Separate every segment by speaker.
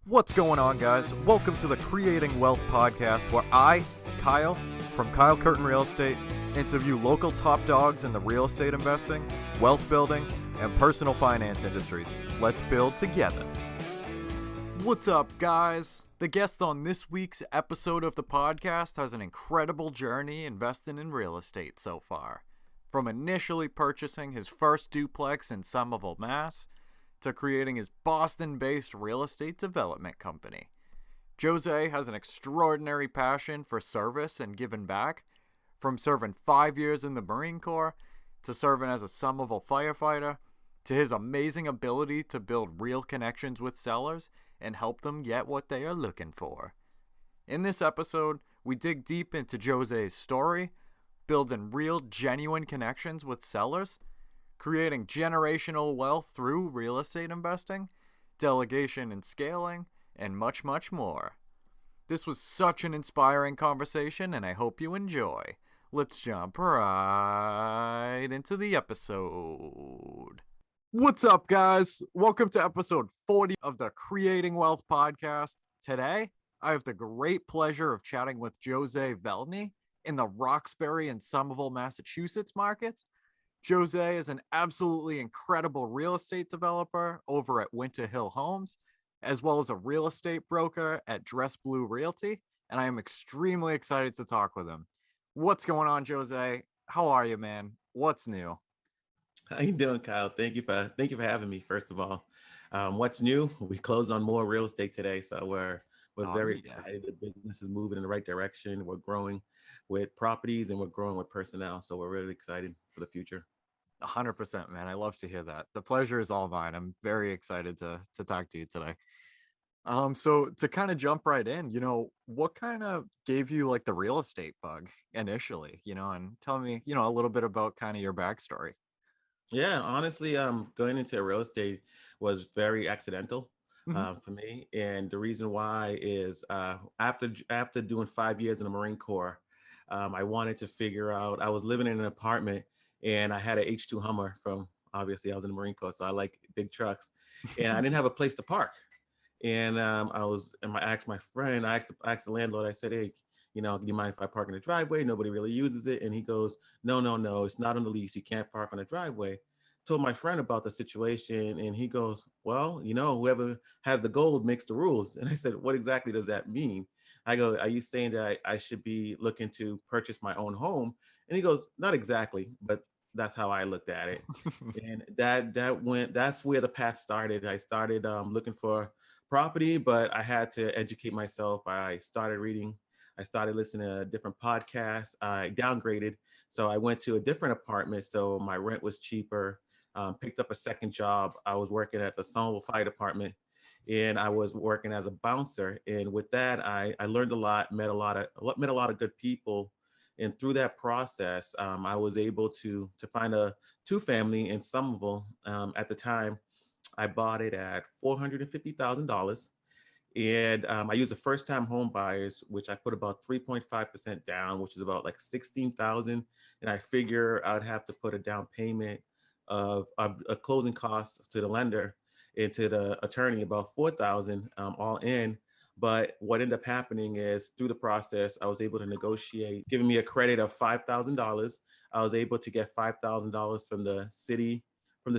Speaker 1: What's going on, guys? Welcome to the Creating Wealth Podcast, where I, Kyle, from Kyle Curtin Real Estate, interview local top dogs in the real estate investing, wealth building, and personal finance industries. Let's build together. What's up, guys? The guest on this week's episode of the podcast has an incredible journey investing in real estate so far. From initially purchasing his first duplex in Somerville, Mass., to creating his Boston-based real estate development company. Josu'e has an extraordinary passion for service and giving back, from serving 5 years in the Marine Corps, to serving as a Somerville firefighter, to his amazing ability to build real connections with sellers and help them get what they are looking for. In this episode, we dig deep into Josu'e's story, building real, genuine connections with sellers, creating generational wealth through real estate investing, delegation and scaling, and much, much more. This was such an inspiring conversation, and I hope you enjoy. Let's jump right into the episode. What's up, guys? Welcome to episode 40 of the Creating Wealth Podcast. Today, I have the great pleasure of chatting with Josu'e Velney in the Roxbury and Somerville, Massachusetts markets. Josu'e is an absolutely incredible real estate developer over at Winter Hill Homes, as well as a real estate broker at Dress Blue Realty, and I am extremely excited to talk with him. What's going on, Josu'e? How are you, man? What's new?
Speaker 2: How you doing, Kyle? Thank you for having me. First of all, what's new? We closed on more real estate today, so we're very excited. The business is moving in the right direction. We're growing with properties and we're growing with personnel, so we're really excited for the future.
Speaker 1: 100%, man. I love to hear that. The pleasure is all mine. I'm very excited to talk to you today. So to kind of jump right in, what kind of gave you like the real estate bug initially, and tell me, a little bit about kind of your backstory.
Speaker 2: Yeah, honestly, going into real estate was very accidental for me, and the reason why is after doing 5 years in the Marine Corps, I wanted to figure out. I was living in an apartment, and I had an H2 Hummer from. Obviously, I was in the Marine Corps, so I like big trucks, and I didn't have a place to park. And I asked my friend, I asked the landlord, I said, hey, do you mind if I park in the driveway? Nobody really uses it. And he goes, no, it's not on the lease. You can't park on the driveway. Told my friend about the situation, and he goes, well, whoever has the gold makes the rules. And I said, what exactly does that mean? I go, are you saying that I should be looking to purchase my own home? And he goes, not exactly, but that's how I looked at it. And that's where the path started. I started looking for property, but I had to educate myself. I started reading. I started listening to different podcasts. I downgraded. So I went to a different apartment. So my rent was cheaper. Picked up a second job. I was working at the Somerville Fire Department, and I was working as a bouncer. And with that, I learned a lot, met a lot of good people. And through that process, I was able to find a two-family in Somerville. At the time, I bought it at $450,000. And I used the first time home buyers, which I put about 3.5% down, which is about like 16,000. And I figure I'd have to put a down payment of a closing costs to the lender and to the attorney about 4,000 all in. But what ended up happening is through the process, I was able to negotiate, giving me a credit of $5,000. I was able to get $5,000 from the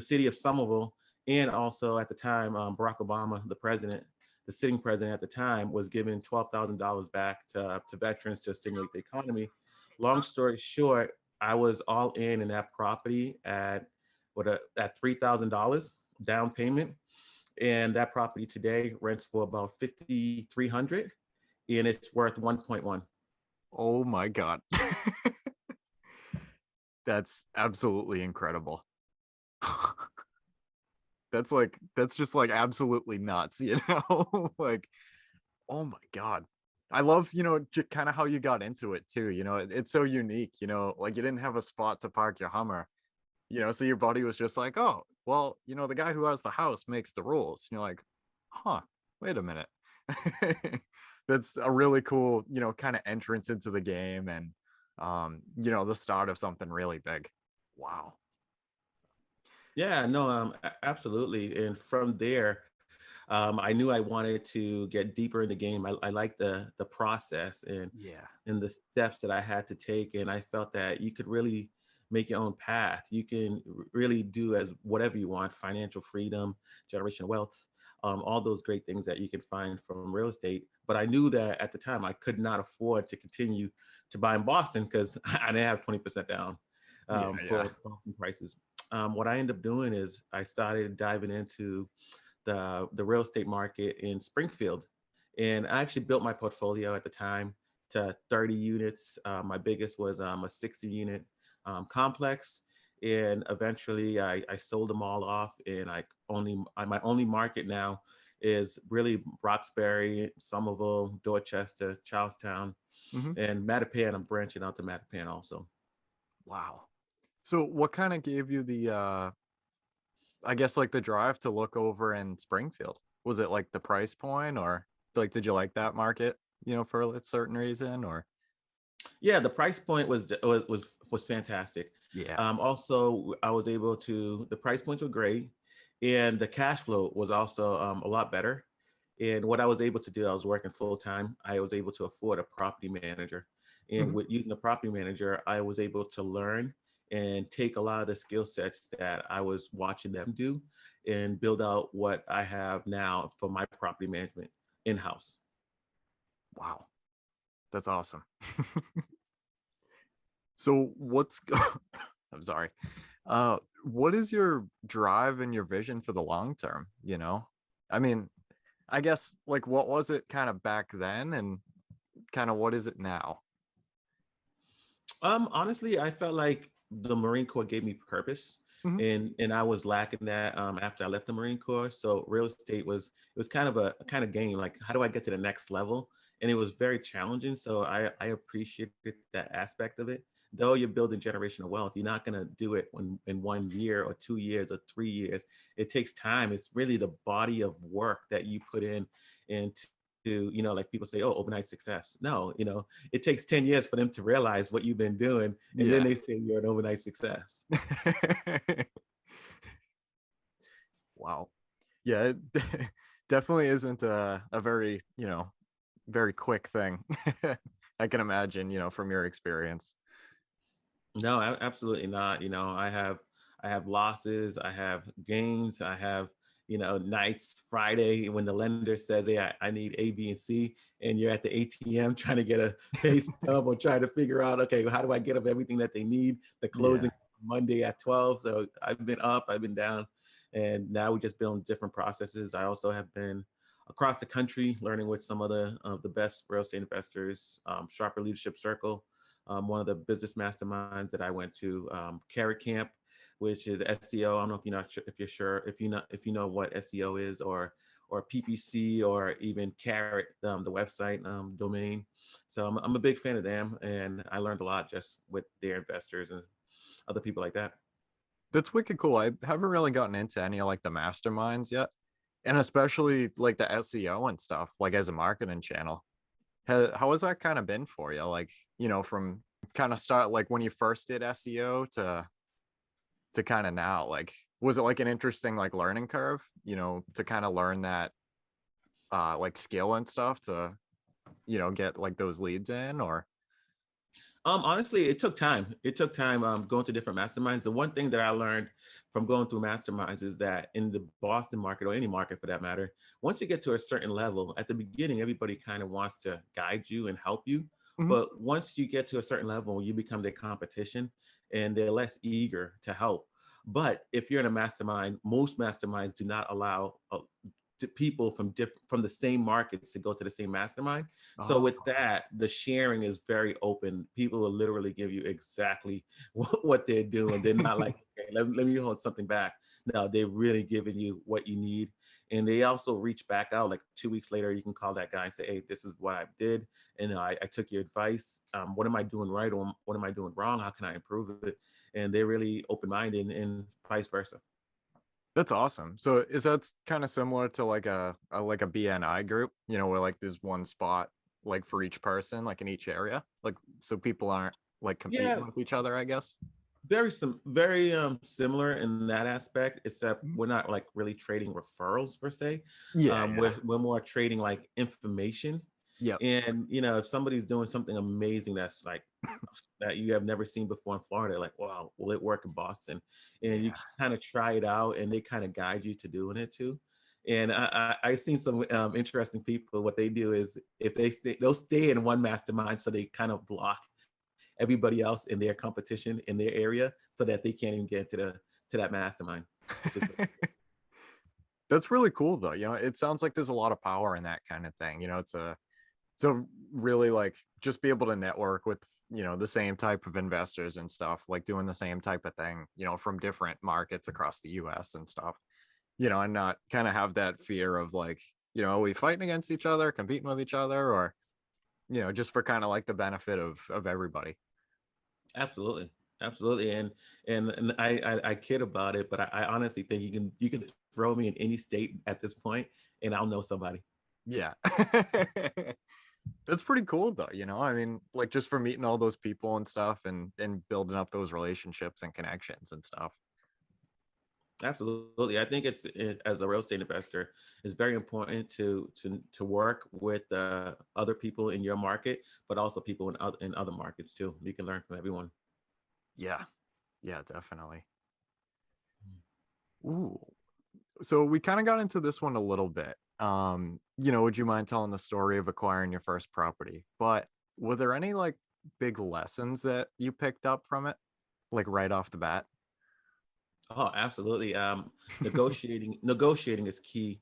Speaker 2: city of Somerville. And also at the time, Barack Obama, the sitting president at the time, was giving $12,000 back to veterans to stimulate the economy. Long story short, I was all in that property at $3,000 down payment. And that property today rents for about $5,300, and it's worth 1.1.
Speaker 1: Oh my God. That's absolutely incredible. That's just like absolutely nuts, like, oh my God. I love, kind of how you got into it too. It's so unique, like you didn't have a spot to park your Hummer, so your buddy was just like, oh, well, the guy who has the house makes the rules. And you're like, huh, wait a minute. That's a really cool, kind of entrance into the game and, the start of something really big. Wow.
Speaker 2: Yeah, no, absolutely. And from there, I knew I wanted to get deeper in the game. I liked the process
Speaker 1: Yeah.
Speaker 2: and the steps that I had to take. And I felt that you could really make your own path. You can really do as whatever you want, financial freedom, generational wealth, all those great things that you can find from real estate. But I knew that at the time I could not afford to continue to buy in Boston because I didn't have 20% down
Speaker 1: Yeah. Yeah.
Speaker 2: for Boston prices. What I ended up doing is I started diving into the real estate market in Springfield. And I actually built my portfolio at the time to 30 units. My biggest was a 60 unit complex. And eventually I sold them all off. And my only market now is really Roxbury, Somerville, Dorchester, Charlestown,
Speaker 1: Hmm.
Speaker 2: and Mattapan. I'm branching out to Mattapan also.
Speaker 1: Wow. So what kind of gave you the I guess like the drive to look over in Springfield? Was it like the price point, or like did you like that market, for a certain reason, or?
Speaker 2: Yeah, the price point was fantastic.
Speaker 1: Yeah.
Speaker 2: Also, I was able to. The price points were great, and the cash flow was also a lot better. And what I was able to do, I was working full time. I was able to afford a property manager, and
Speaker 1: Mhm.
Speaker 2: with using a property manager, I was able to learn and take a lot of the skill sets that I was watching them do, and build out what I have now for my property management in house.
Speaker 1: Wow. That's awesome. So I'm sorry. What is your drive and your vision for the long term, I mean, I guess like what was it kind of back then and kind of what is it now?
Speaker 2: Honestly, I felt like the Marine Corps gave me purpose,
Speaker 1: Mhm.
Speaker 2: and I was lacking that after I left the Marine Corps. So real estate was kind of a kind of game. Like, how do I get to the next level? And it was very challenging. So I appreciated that aspect of it. Though you're building generational wealth, you're not gonna do it in 1 year or 2 years or 3 years. It takes time. It's really the body of work that you put in into, like people say, oh, overnight success. No, it takes 10 years for them to realize what you've been doing, and then
Speaker 1: Yeah.
Speaker 2: they say you're an overnight success.
Speaker 1: Wow. Yeah, it definitely isn't a very, very quick thing. I can imagine, from your experience.
Speaker 2: No, absolutely not. I have losses, I have gains, I have, nights Friday when the lender says, hey, I need A, B, and C, and you're at the ATM trying to get a pay stub or trying to figure out, okay, how do I get them everything that they need? The
Speaker 1: Yeah.
Speaker 2: closing Monday at 12. So I've been up, I've been down, and now we just build different processes. I also have been across the country learning with some of the best real estate investors, Sharper Leadership Circle, one of the business masterminds that I went to, Carrot Camp, which is SEO. I don't know if you're sure if you know what SEO is, or PPC, or even Carrot, the website domain. So I'm a big fan of them, and I learned a lot just with their investors and other people like that.
Speaker 1: That's wicked cool. I haven't really gotten into any of like the masterminds yet. And especially like the SEO and stuff, like as a marketing channel. How has that kind of been for you? Like, from kind of start like when you first did SEO to kind of now, like was it like an interesting like learning curve, to kind of learn that like skill and stuff to, get like those leads in or
Speaker 2: Honestly, it took time. It took time going to different masterminds. The one thing that I learned from going through masterminds is that in the Boston market, or any market for that matter, once you get to a certain level, at the beginning, everybody kind of wants to guide you and help you.
Speaker 1: Mhm.
Speaker 2: But once you get to a certain level, you become their competition, and they're less eager to help. But if you're in a mastermind, most masterminds do not allow to people from the same markets to go to the same mastermind. So
Speaker 1: Oh,
Speaker 2: with that, the sharing is very open. People will literally give you exactly what they're doing. They're not like, okay, let me hold something back. No, they're really giving you what you need. And they also reach back out like 2 weeks later. You can call that guy and say, hey, this is what I did. And I took your advice. What am I doing right, or what am I doing wrong? How can I improve it? And they're really open-minded, and vice versa.
Speaker 1: that's awesome. So is that kind of similar to like a like a BNI group, where like there's one spot like for each person, like in each area, like so people aren't like
Speaker 2: Yeah,
Speaker 1: competing with each other, I guess.
Speaker 2: Very similar in that aspect, except
Speaker 1: Mhm.
Speaker 2: we're not like really trading referrals per se.
Speaker 1: Yeah, yeah.
Speaker 2: We're more trading like information.
Speaker 1: Yep.
Speaker 2: And if somebody's doing something amazing that's like that you have never seen before in Florida, like, wow, will it work in Boston? And you
Speaker 1: Yeah.
Speaker 2: kind of try it out, and they kind of guide you to doing it too. And I've seen some interesting people. What they do is if they'll stay in one mastermind, so they kind of block everybody else in their competition in their area, so that they can't even get to that mastermind, which is
Speaker 1: That's really cool though. It sounds like there's a lot of power in that kind of thing. So really like just be able to network with, the same type of investors and stuff, like doing the same type of thing, from different markets across the US and stuff, and not kind of have that fear of like, are we fighting against each other, competing with each other, or, just for kind of like the benefit of everybody.
Speaker 2: absolutely, absolutely. And I kid about it, but I honestly think you can throw me in any state at this point, and I'll know somebody.
Speaker 1: Yeah. That's pretty cool though, I mean, like just for meeting all those people and stuff and building up those relationships and connections and stuff.
Speaker 2: Absolutely. I think as a real estate investor, it's very important to work with other people in your market, but also people in other markets too. You can learn from everyone.
Speaker 1: Yeah. Yeah, definitely. Ooh. So we kind of got into this one a little bit. Would you mind telling the story of acquiring your first property? But were there any like big lessons that you picked up from it, like right off the bat?
Speaker 2: Oh, absolutely. Negotiating is key.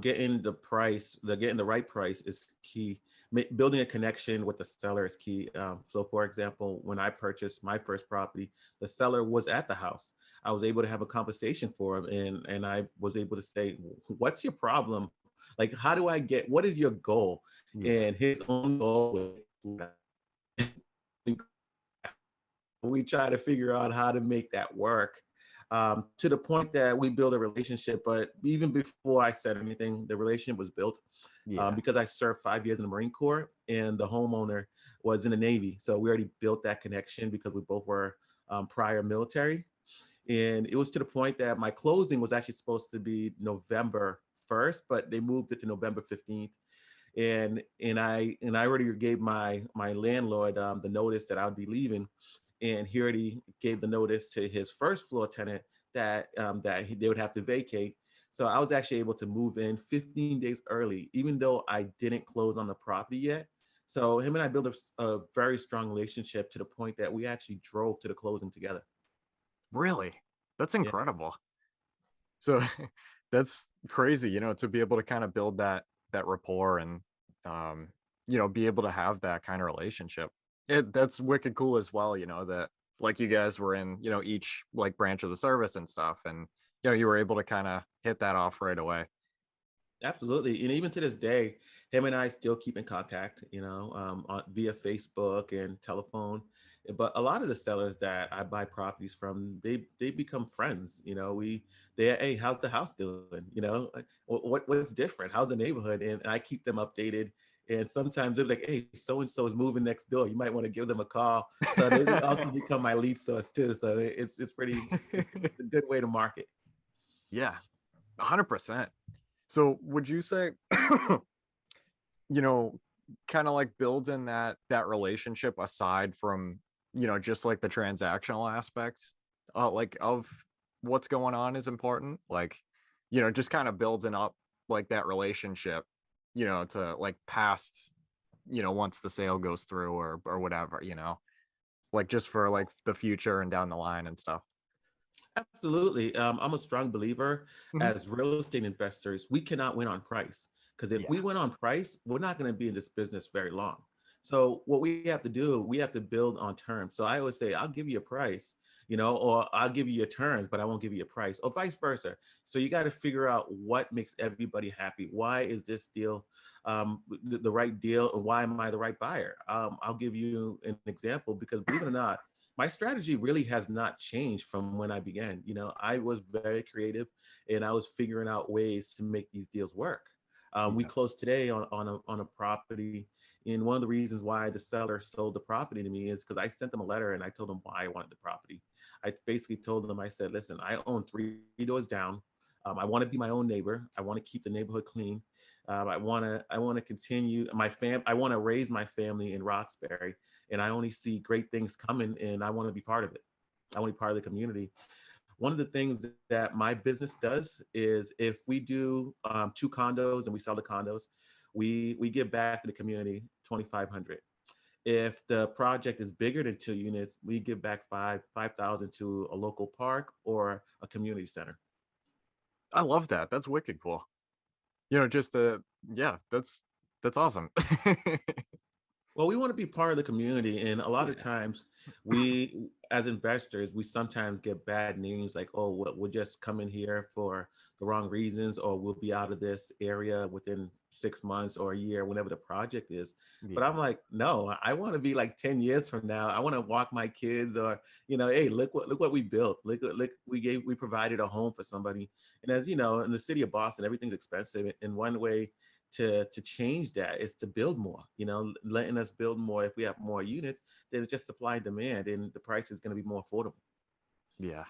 Speaker 2: Getting the right price is key. Building a connection with the seller is key. So, for example, when I purchased my first property, the seller was at the house. I was able to have a conversation for him, and I was able to say, "What's your problem? Like, how do I get? What is your goal?"
Speaker 1: Yeah.
Speaker 2: And his own goal was we try to figure out how to make that work, to the point that we build a relationship. But even before I said anything, the relationship was built,
Speaker 1: Yeah.
Speaker 2: because I served 5 years in the Marine Corps and the homeowner was in the Navy. So we already built that connection because we both were prior military. And it was to the point that my closing was actually supposed to be November 1st, but they moved it to November 15th. And I already gave my landlord the notice that I would be leaving, and he already gave the notice to his first floor tenant that they would have to vacate. So I was actually able to move in 15 days early, even though I didn't close on the property yet. So him and I built a very strong relationship to the point that we actually drove to the closing together.
Speaker 1: Really? That's
Speaker 2: Yeah.
Speaker 1: incredible. So that's crazy, to be able to kind of build that rapport and um, be able to have that kind of relationship. That's wicked cool as well, that like you guys were in, each like branch of the service and stuff. And you were able to kind of hit that off right away.
Speaker 2: Absolutely. And even to this day, him and I still keep in contact, via Facebook and telephone. But a lot of the sellers that I buy properties from, they become friends. Hey, how's the house doing? Like, what's different? How's the neighborhood? And I keep them updated. And sometimes they're like, hey, so and so is moving next door. You might want to give them a call. So they also become my lead source too. So it's a good way to market.
Speaker 1: Yeah, 100%. So would you say, you know, kind of like builds in that relationship aside from, just like the transactional aspects, like of what's going on is important. Like, just kind of building up like that relationship, to like past, once the sale goes through or whatever, like just for like the future and down the line and stuff.
Speaker 2: Absolutely. I'm a strong believer
Speaker 1: Mhm.
Speaker 2: as real estate investors, we cannot win on price. Because if we
Speaker 1: Yeah.
Speaker 2: win on price, we're not going to be in this business very long. So what we have to do, we have to build on terms. So I always say, I'll give you a price, or I'll give you your terms, but I won't give you a price, or vice versa. So you got to figure out what makes everybody happy. Why is this deal the right deal, and why am I the right buyer? I'll give you an example because believe it or not, my strategy really has not changed from when I began. I was very creative and I was figuring out ways to make these deals work. We
Speaker 1: Yeah.
Speaker 2: closed today on a property. And one of the reasons why the seller sold the property to me is because I sent them a letter and I told them why I wanted the property. I basically told them, I said, listen, I own 3 doors down. I want to be my own neighbor. I want to keep the neighborhood clean. I want to continue I want to raise my family in Roxbury, and I only see great things coming, and I want to be part of it. I want to be part of the community. One of the things that my business does is if we do 2 condos and we sell the condos, we give back to the community 2,500. If the project is bigger than 2 units, we give back 5,000 to a local park or a community center.
Speaker 1: I love that. That's wicked cool. Just yeah, that's awesome.
Speaker 2: Well, we want to be part of the community, and a lot of
Speaker 1: Yeah.
Speaker 2: times, we, as investors, we sometimes get bad names like, "Oh, we'll just come in here for the wrong reasons, or we'll be out of this area within 6 months or a year, whenever the project is." But
Speaker 1: Yeah.
Speaker 2: I'm like, no, I want to be like 10 years from now. I want to walk my kids, or hey, look what we built. Look, we provided a home for somebody. And as you know, in the city of Boston, everything's expensive, and one way to change that is to build more, letting us build more. If we have more units, then it's just supply and demand, and the price is going to be more affordable.
Speaker 1: Yeah.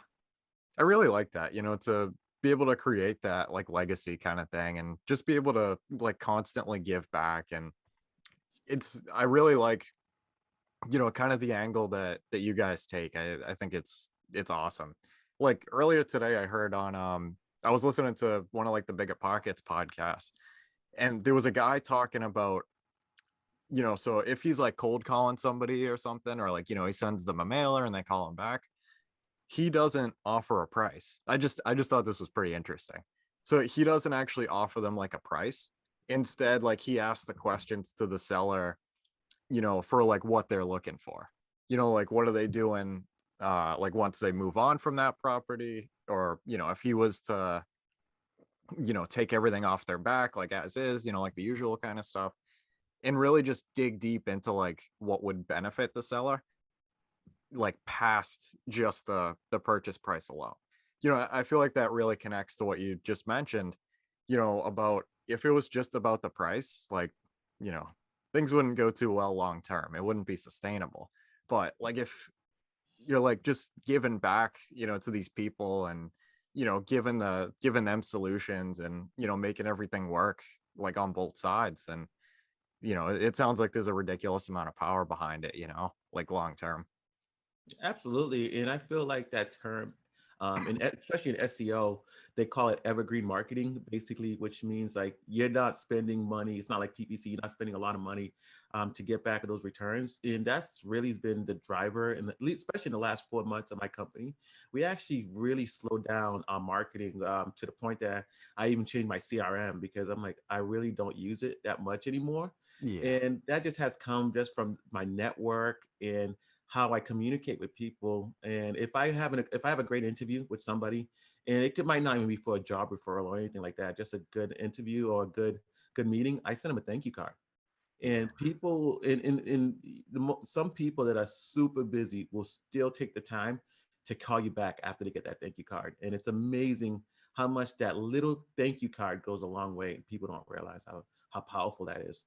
Speaker 1: I really like that, to be able to create that like legacy kind of thing and just be able to like constantly give back. And I really like, kind of the angle that you guys take. I think it's awesome. Like earlier today, I heard on I was listening to one of like the Biggerpockets podcasts, and there was a guy talking about, so if he's like cold calling somebody or something, or like, he sends them a mailer and they call him back, he doesn't offer a price. I just thought this was pretty interesting. So he doesn't actually offer them like a price. Instead, like he asks the questions to the seller, for like what they're looking for. Like what are they doing like once they move on from that property, or, if he was to, take everything off their back like as is, like the usual kind of stuff, and really just dig deep into like what would benefit the seller, like past just the purchase price alone. I feel like that really connects to what you just mentioned, about if it was just about the price, like, you know, things wouldn't go too well long term. It wouldn't be sustainable. But like if you're like just giving back, to these people, and, giving them solutions, and, making everything work like on both sides, then, it sounds like there's a ridiculous amount of power behind it, like long term.
Speaker 2: Absolutely. And I feel like that term, especially in SEO, they call it evergreen marketing, basically, which means like you're not spending money. It's not like PPC, you're not spending a lot of money to get back at those returns. And that's really been the driver, and at least, especially in the last 4 months of my company, we actually really slowed down our marketing to the point that I even changed my CRM, because I'm like, I really don't use it that much anymore.
Speaker 1: Yeah.
Speaker 2: And that just has come just from my network and how I communicate with people. And if I have a great interview with somebody, and might not even be for a job referral or anything like that, just a good interview or a good meeting, I send them a thank you card.
Speaker 1: Yeah.
Speaker 2: And people some people that are super busy will still take the time to call you back after they get that thank you card. And it's amazing how much that little thank you card goes a long way. People don't realize how powerful that is.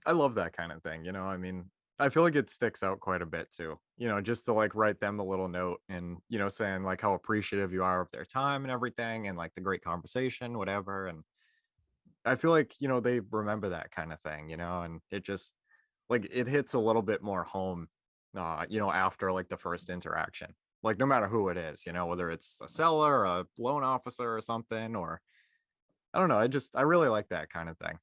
Speaker 1: I love that kind of thing. I mean, I feel like it sticks out quite a bit too, just to like write them a little note, and, saying like how appreciative you are of their time and everything, and like the great conversation, whatever. And I feel like, they remember that kind of thing, and it just like it hits a little bit more home, after like the first interaction, like no matter who it is, whether it's a seller, a loan officer or something, or I don't know. I really like that kind of thing.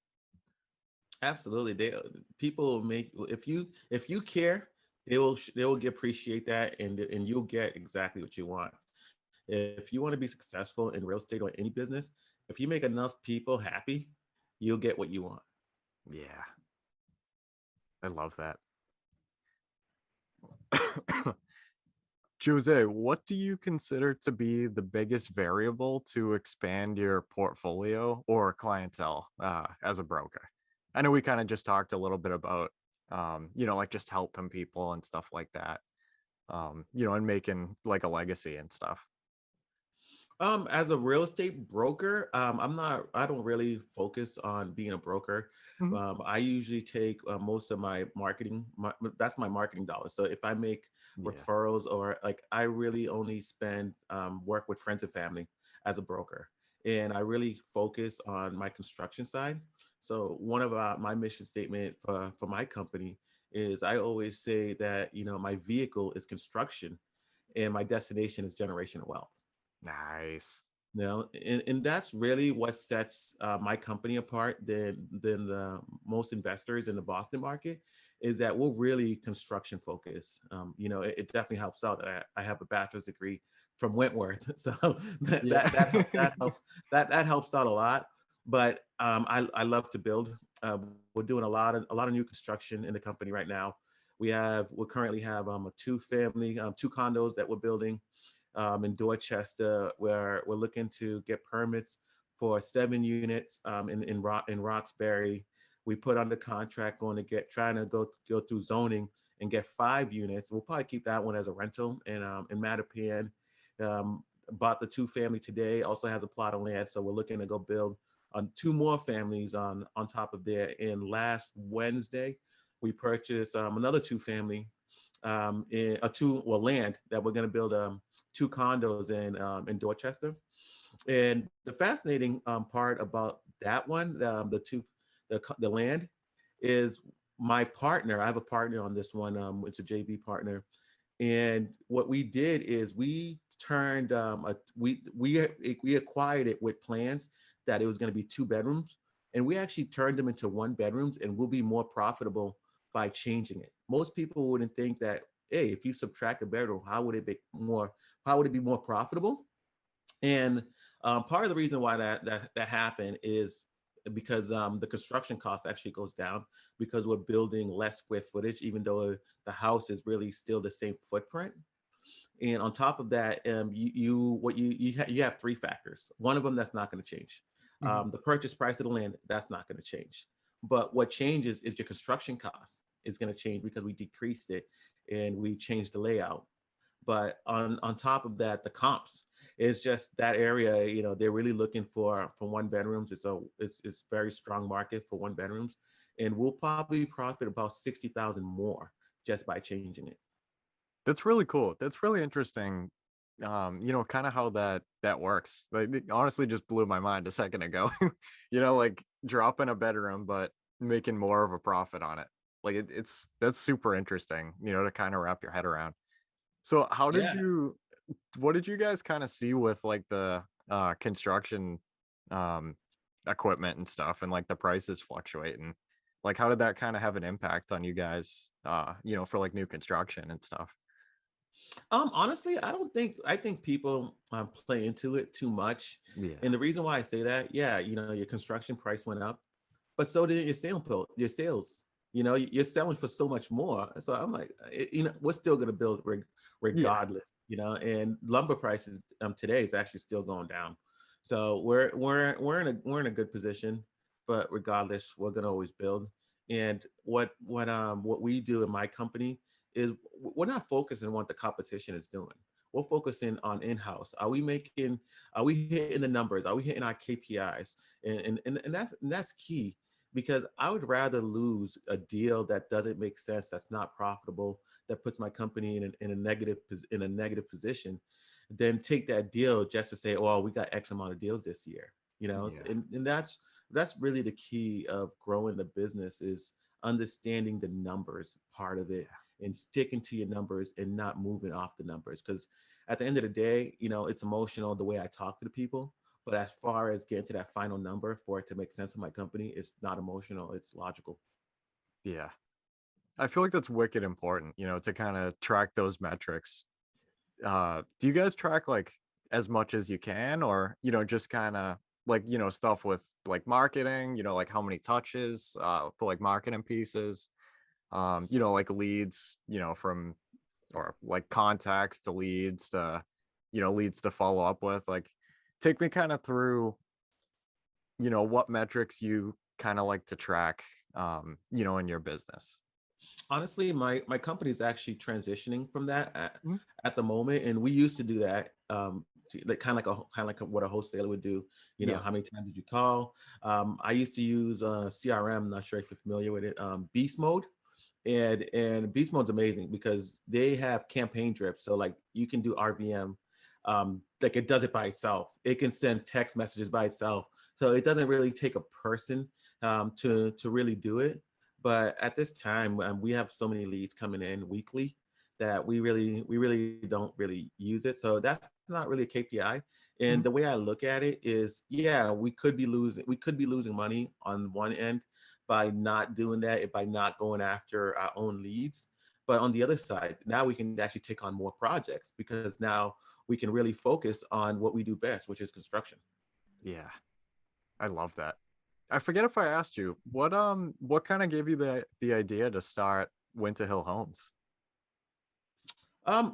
Speaker 2: Absolutely. People make, if you care, they will appreciate that, and you'll get exactly what you want. If you want to be successful in real estate or any business, if you make enough people happy, you'll get what you want.
Speaker 1: Yeah, I love that. Jose, what do you consider to be the biggest variable to expand your portfolio or clientele as a broker? I know we kind of just talked a little bit about, like just helping people and stuff like that, and making like a legacy and stuff.
Speaker 2: As a real estate broker, I don't really focus on being a broker.
Speaker 1: Mhm.
Speaker 2: I usually take most of my marketing, that's my marketing dollars. So if I make
Speaker 1: Yeah.
Speaker 2: referrals or like, I really only spend, work with friends and family as a broker. And I really focus on my construction side. So one of my mission statement for my company is I always say that, my vehicle is construction and my destination is generational wealth.
Speaker 1: Nice.
Speaker 2: And that's really what sets my company apart than the most investors in the Boston market, is that we're really construction focused. It definitely helps out that I have a bachelor's degree from Wentworth, so
Speaker 1: Yeah.
Speaker 2: that helps out a lot. But I love to build. We're doing a lot of new construction in the company right now. We currently have a two family, two condos that we're building in Dorchester, where we're looking to get permits for 7 units in Roxbury. We put under contract, trying to go through zoning and get 5 units. We'll probably keep that one as a rental in Mattapian. Bought the two family today. Also has a plot of land, so we're looking to go build on two more families on top of there. And last Wednesday, we purchased another two family in a two well land that we're going to build two condos in Dorchester. And the fascinating part about that one, the land, is my partner. I have a partner on this one. It's a JV partner, and what we did is we turned we acquired it with plans that it was going to be 2 bedrooms, and we actually turned them into 1 bedrooms, and we'll be more profitable by changing it. Most people wouldn't think that, hey, if you subtract a bedroom, how would it be more profitable? And part of the reason why that happened is because the construction cost actually goes down, because we're building less square footage, even though the house is really still the same footprint. And on top of that, you have three factors. One of them that's not going to change.
Speaker 1: Mhm.
Speaker 2: The purchase price of the land, that's not going to change. But what changes is your construction cost is going to change because we decreased it and we changed the layout. But on top of that, the comps is just that area. They're really looking for 1 bedrooms. It's very strong market for 1 bedrooms, and we'll probably profit about 60,000 more just by changing it.
Speaker 1: That's really cool. That's really interesting. Kind of how that works. Like, it honestly just blew my mind a second ago. Like dropping a bedroom, but making more of a profit on it. Like that's super interesting. To kind of wrap your head around. So,
Speaker 2: Yeah.
Speaker 1: what did you guys kind of see with like the construction um equipment and stuff, and like the prices fluctuating? Like, how did that kind of have an impact on you guys? For like new construction and stuff.
Speaker 2: Honestly, I think people play into it too much.
Speaker 1: Yeah.
Speaker 2: And the reason why I say that, yeah, your construction price went up, but so did your sales. You're selling for so much more. So I'm like, we're still going to build
Speaker 1: Yeah.
Speaker 2: regardless. And lumber prices today is actually still going down. So we're in a good position, but regardless, we're going to always build. And what we do in my company is we're not focusing on what the competition is doing. We're focusing on in-house. Are we hitting the numbers? Are we hitting our KPIs? And that's key, because I would rather lose a deal that doesn't make sense, that's not profitable, that puts my company in a negative position, than take that deal just to say, oh, we got X amount of deals this year.
Speaker 1: Yeah.
Speaker 2: And that's really the key of growing the business, is understanding the numbers part of it and sticking to your numbers and not moving off the numbers. Because at the end of the day, it's emotional the way I talk to the people. But as far as getting to that final number for it to make sense for my company, it's not emotional, it's logical.
Speaker 1: Yeah. I feel like that's wicked important, to kind of track those metrics. Do you guys track like as much as you can, or, just kind of like, stuff with like marketing, like how many touches for like marketing pieces, like leads, from or like contacts to leads to, leads to follow up with. Like, take me kind of through, what metrics you kind of like to track, in your business.
Speaker 2: Honestly, my company is actually transitioning from that
Speaker 1: Mhm.
Speaker 2: at the moment, and we used to do that like what a wholesaler would do. You know,
Speaker 1: Yeah.
Speaker 2: how many times did you call? I used to use CRM. Not sure if you're familiar with it. Beast Mode, and Beast Mode's amazing because they have campaign drips. So like you can do RVM, like it does it by itself. It can send text messages by itself. So it doesn't really take a person to really do it. But at this time, we have so many leads coming in weekly that we really don't really use it. So that's not really a KPI. And the
Speaker 1: Mhm.
Speaker 2: way I look at it is, yeah, we could be losing money on one end by not doing that, by not going after our own leads. But on the other side, now we can actually take on more projects because now we can really focus on what we do best, which is construction.
Speaker 1: Yeah. I love that. I forget if I asked you what kind of gave you the idea to start Winter Hill Homes?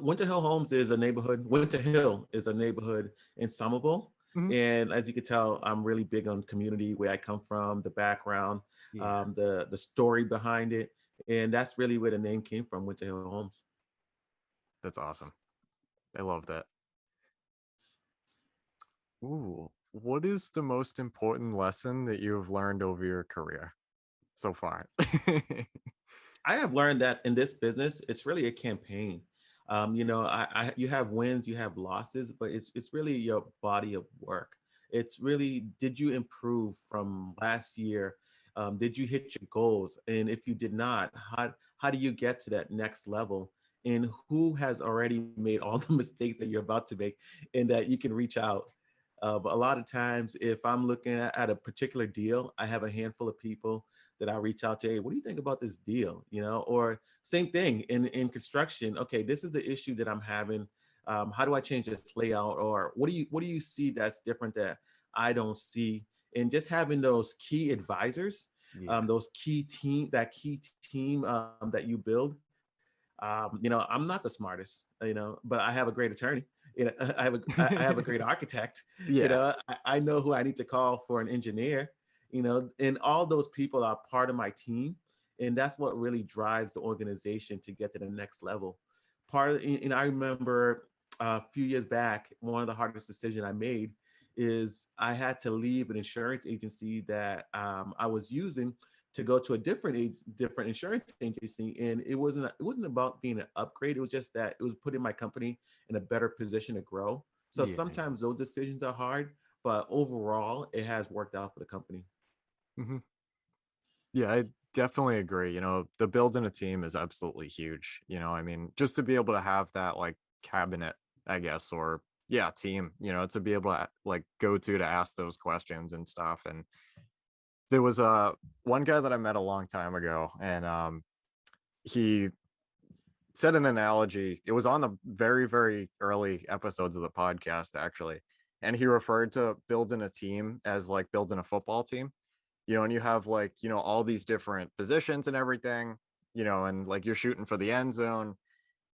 Speaker 2: Winter Hill Homes is a neighborhood. Winter Hill is a neighborhood in Somerville.
Speaker 1: Mhm.
Speaker 2: And as you can tell, I'm really big on community, where I come from, the background,
Speaker 1: Yeah.
Speaker 2: the story behind it. And that's really where the name came from, Winter Hill Homes.
Speaker 1: That's awesome. I love that. Ooh, what is the most important lesson that you have learned over your career so far?
Speaker 2: I have learned that in this business, it's really a campaign. You have wins, you have losses, but it's really your body of work. It's really, did you improve from last year? Did you hit your goals? And if you did not, how do you get to that next level? And who has already made all the mistakes that you're about to make, and that you can reach out? But a lot of times, if I'm looking at a particular deal, I have a handful of people that I reach out to. Hey, what do you think about this deal? Or same thing in construction. Okay, this is the issue that I'm having. How do I change this layout? Or what do you see that's different that I don't see? And just having those key advisors,
Speaker 1: Yeah.
Speaker 2: that key team that you build. I'm not the smartest, but I have a great attorney. I have a great architect.
Speaker 1: Yeah.
Speaker 2: I know who I need to call for an engineer. And all those people are part of my team, and that's what really drives the organization to get to the next level. And I remember a few years back, one of the hardest decisions I made is I had to leave an insurance agency that I was using to go to a different insurance agency, and it wasn't about being an upgrade. It was just that it was putting my company in a better position to grow. So
Speaker 1: Yeah. Yeah.
Speaker 2: sometimes those decisions are hard, but overall it has worked out for the company.
Speaker 1: Hmm. Yeah, I definitely agree. The building a team is absolutely huge. I mean, just to be able to have that like cabinet, I guess, or yeah, team, to be able to like go to ask those questions and stuff. And there was one guy that I met a long time ago, and he said an analogy. It was on the very, very early episodes of the podcast, actually. And he referred to building a team as like building a football team, and you have like, all these different positions and everything, and like you're shooting for the end zone,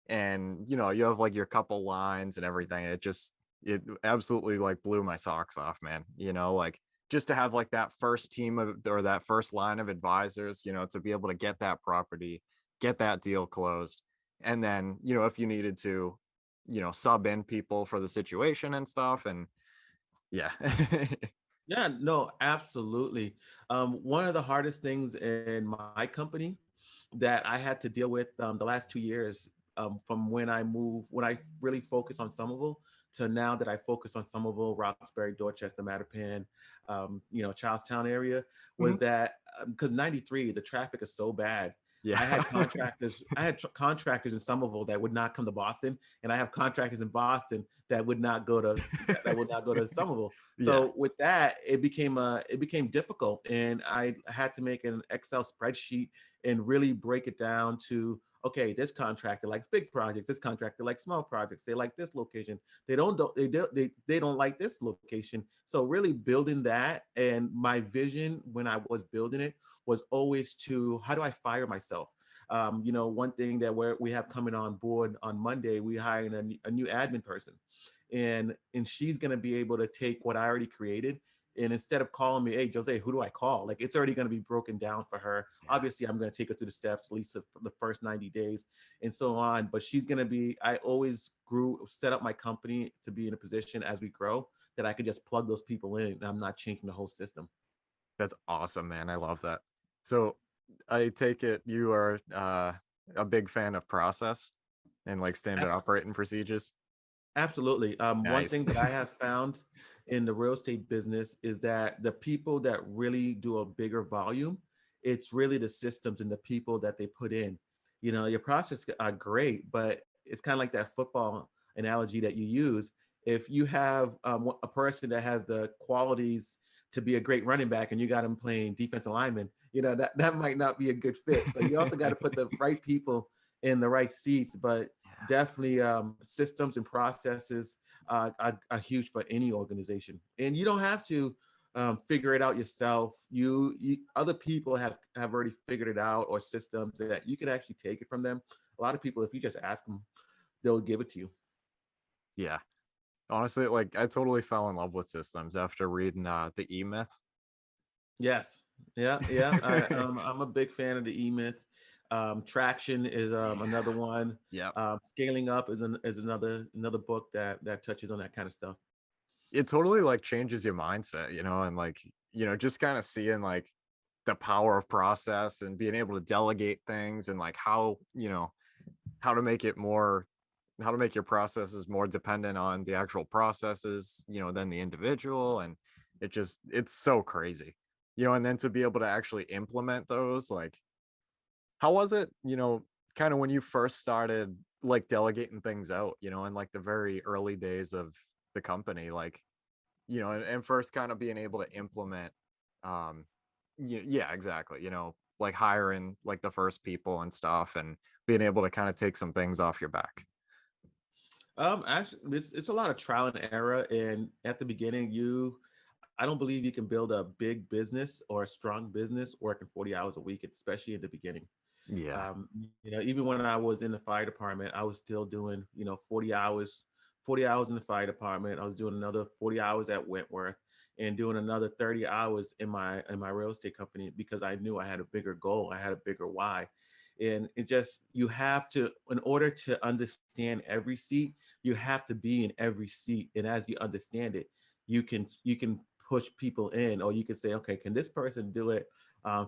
Speaker 1: and, you have like your couple lines and everything. It absolutely like blew my socks off, man. Like just to have like that first team or that first line of advisors, to be able to get that property, get that deal closed. And then, if you needed to, sub in people for the situation and stuff. And yeah.
Speaker 2: Yeah, no, absolutely. One of the hardest things in my company that I had to deal with the last 2 years, from when I really focused on Somerville to now that I focus on Somerville, Roxbury, Dorchester, Mattapan, Charlestown area,
Speaker 1: Mhm.
Speaker 2: was that because 93, the traffic is so bad.
Speaker 1: Yeah.
Speaker 2: I had contractors in Somerville that would not come to Boston, and I have contractors in Boston that would not go to Somerville.
Speaker 1: Yeah.
Speaker 2: So with that, it became difficult, and I had to make an Excel spreadsheet and really break it down to, okay, this contractor likes big projects, this contractor likes small projects, they like this location, they don't like this location. So really building that, and my vision when I was building it was always to, how do I fire myself? One thing that we have coming on board on Monday, we hiring a new admin person, and she's going to be able to take what I already created And instead of calling me, hey, Jose, who do I call? Like, it's already going to be broken down for her.
Speaker 1: Yeah.
Speaker 2: Obviously, I'm going to take her through the steps, at least for the first 90 days and so on. But she's going to be, I always set up my company to be in a position as we grow that I could just plug those people in and I'm not changing the whole system.
Speaker 1: That's awesome, man. I love that. So I take it you are a big fan of process and like standard operating procedures.
Speaker 2: Absolutely. One
Speaker 1: Nice.
Speaker 2: thing that I have found in the real estate business is that the people that really do a bigger volume, it's really the systems and the people that they put in. You know, your process are great, but it's kind of like that football analogy that you use. If you have a person that has the qualities to be a great running back and you got him playing defensive lineman, you know, that might not be a good fit. So you also got to put the right people in the right seats. But definitely systems and processes are huge for any organization, and you don't have to figure it out yourself. You other people have already figured it out, or systems that you can actually take it from them. A lot of people, if you just ask them, they'll give it to you.
Speaker 1: Yeah. Honestly, like I totally fell in love with systems after reading the E-Myth.
Speaker 2: Yes. Yeah. I'm a big fan of the E-Myth. Traction is another one.
Speaker 1: Yeah.
Speaker 2: Scaling Up is another book that touches on that kind of stuff.
Speaker 1: It totally like changes your mindset, and like, just kind of seeing like the power of process and being able to delegate things and like how to make it more how to make your processes more dependent on the actual processes, than the individual. And it's so crazy, and then to be able to actually implement those, like, how was it, kind of when you first started like delegating things out, in like the very early days of the company, like, and first kind of being able to implement, um, yeah, exactly, like hiring like the first people and stuff and being able to kind of take some things off your back.
Speaker 2: Actually, it's a lot of trial and error. And at the beginning, I don't believe you can build a big business or a strong business working 40 hours a week, especially in the beginning.
Speaker 1: Yeah.
Speaker 2: Even when I was in the fire department, I was still doing, 40 hours in the fire department. I was doing another 40 hours at Wentworth and doing another 30 hours in my real estate company because I knew I had a bigger goal. I had a bigger why. And it just, you have to, in order to understand every seat, you have to be in every seat. And as you understand it, you can push people in, or you can say, okay, can this person do it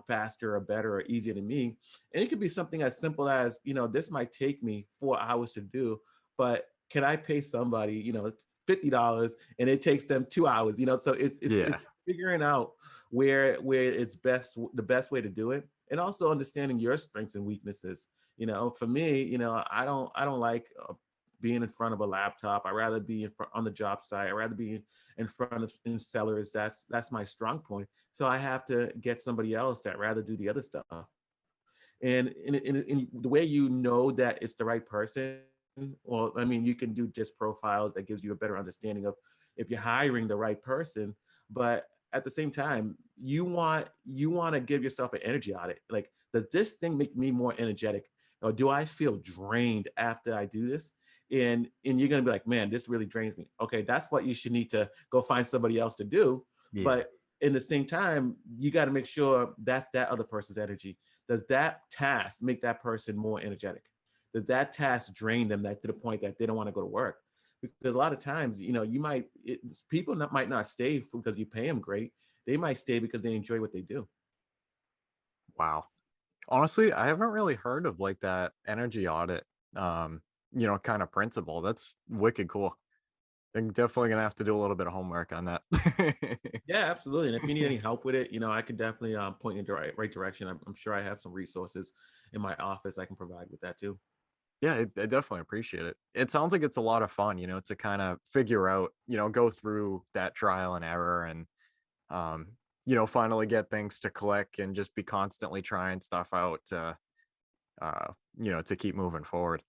Speaker 2: faster or better or easier than me? And it could be something as simple as, this might take me 4 hours to do, but can I pay somebody, $50 and it takes them 2 hours, so
Speaker 1: Yeah.
Speaker 2: it's figuring out where it's the best way to do it, and also understanding your strengths and weaknesses. For me, I don't like being in front of a laptop. I rather be on the job site. I rather be in front of in sellers. That's my strong point. So I have to get somebody else that rather do the other stuff. And in the way that it's the right person, well, I mean, you can do just profiles that gives you a better understanding of if you're hiring the right person. But at the same time, you want to give yourself an energy audit. Like, does this thing make me more energetic, or do I feel drained after I do this? And you're gonna be like, man, this really drains me. Okay, that's what you should need to go find somebody else to do.
Speaker 1: Yeah.
Speaker 2: But in the same time, you got to make sure that's that other person's energy. Does that task make that person more energetic? Does that task drain them to the point that they don't want to go to work? Because a lot of times, people might not stay because you pay them great. They might stay because they enjoy what they do.
Speaker 1: Wow. Honestly, I haven't really heard of like that energy audit, kind of principle. That's wicked cool. I'm definitely gonna have to do a little bit of homework on that.
Speaker 2: Yeah, absolutely. And if you need any help with it, I could definitely point you in the right direction. I'm sure I have some resources in my office I can provide with that too.
Speaker 1: Yeah, I definitely appreciate it. It sounds like it's a lot of fun, to kind of figure out, go through that trial and error and, um, finally get things to click and just be constantly trying stuff out to keep moving forward.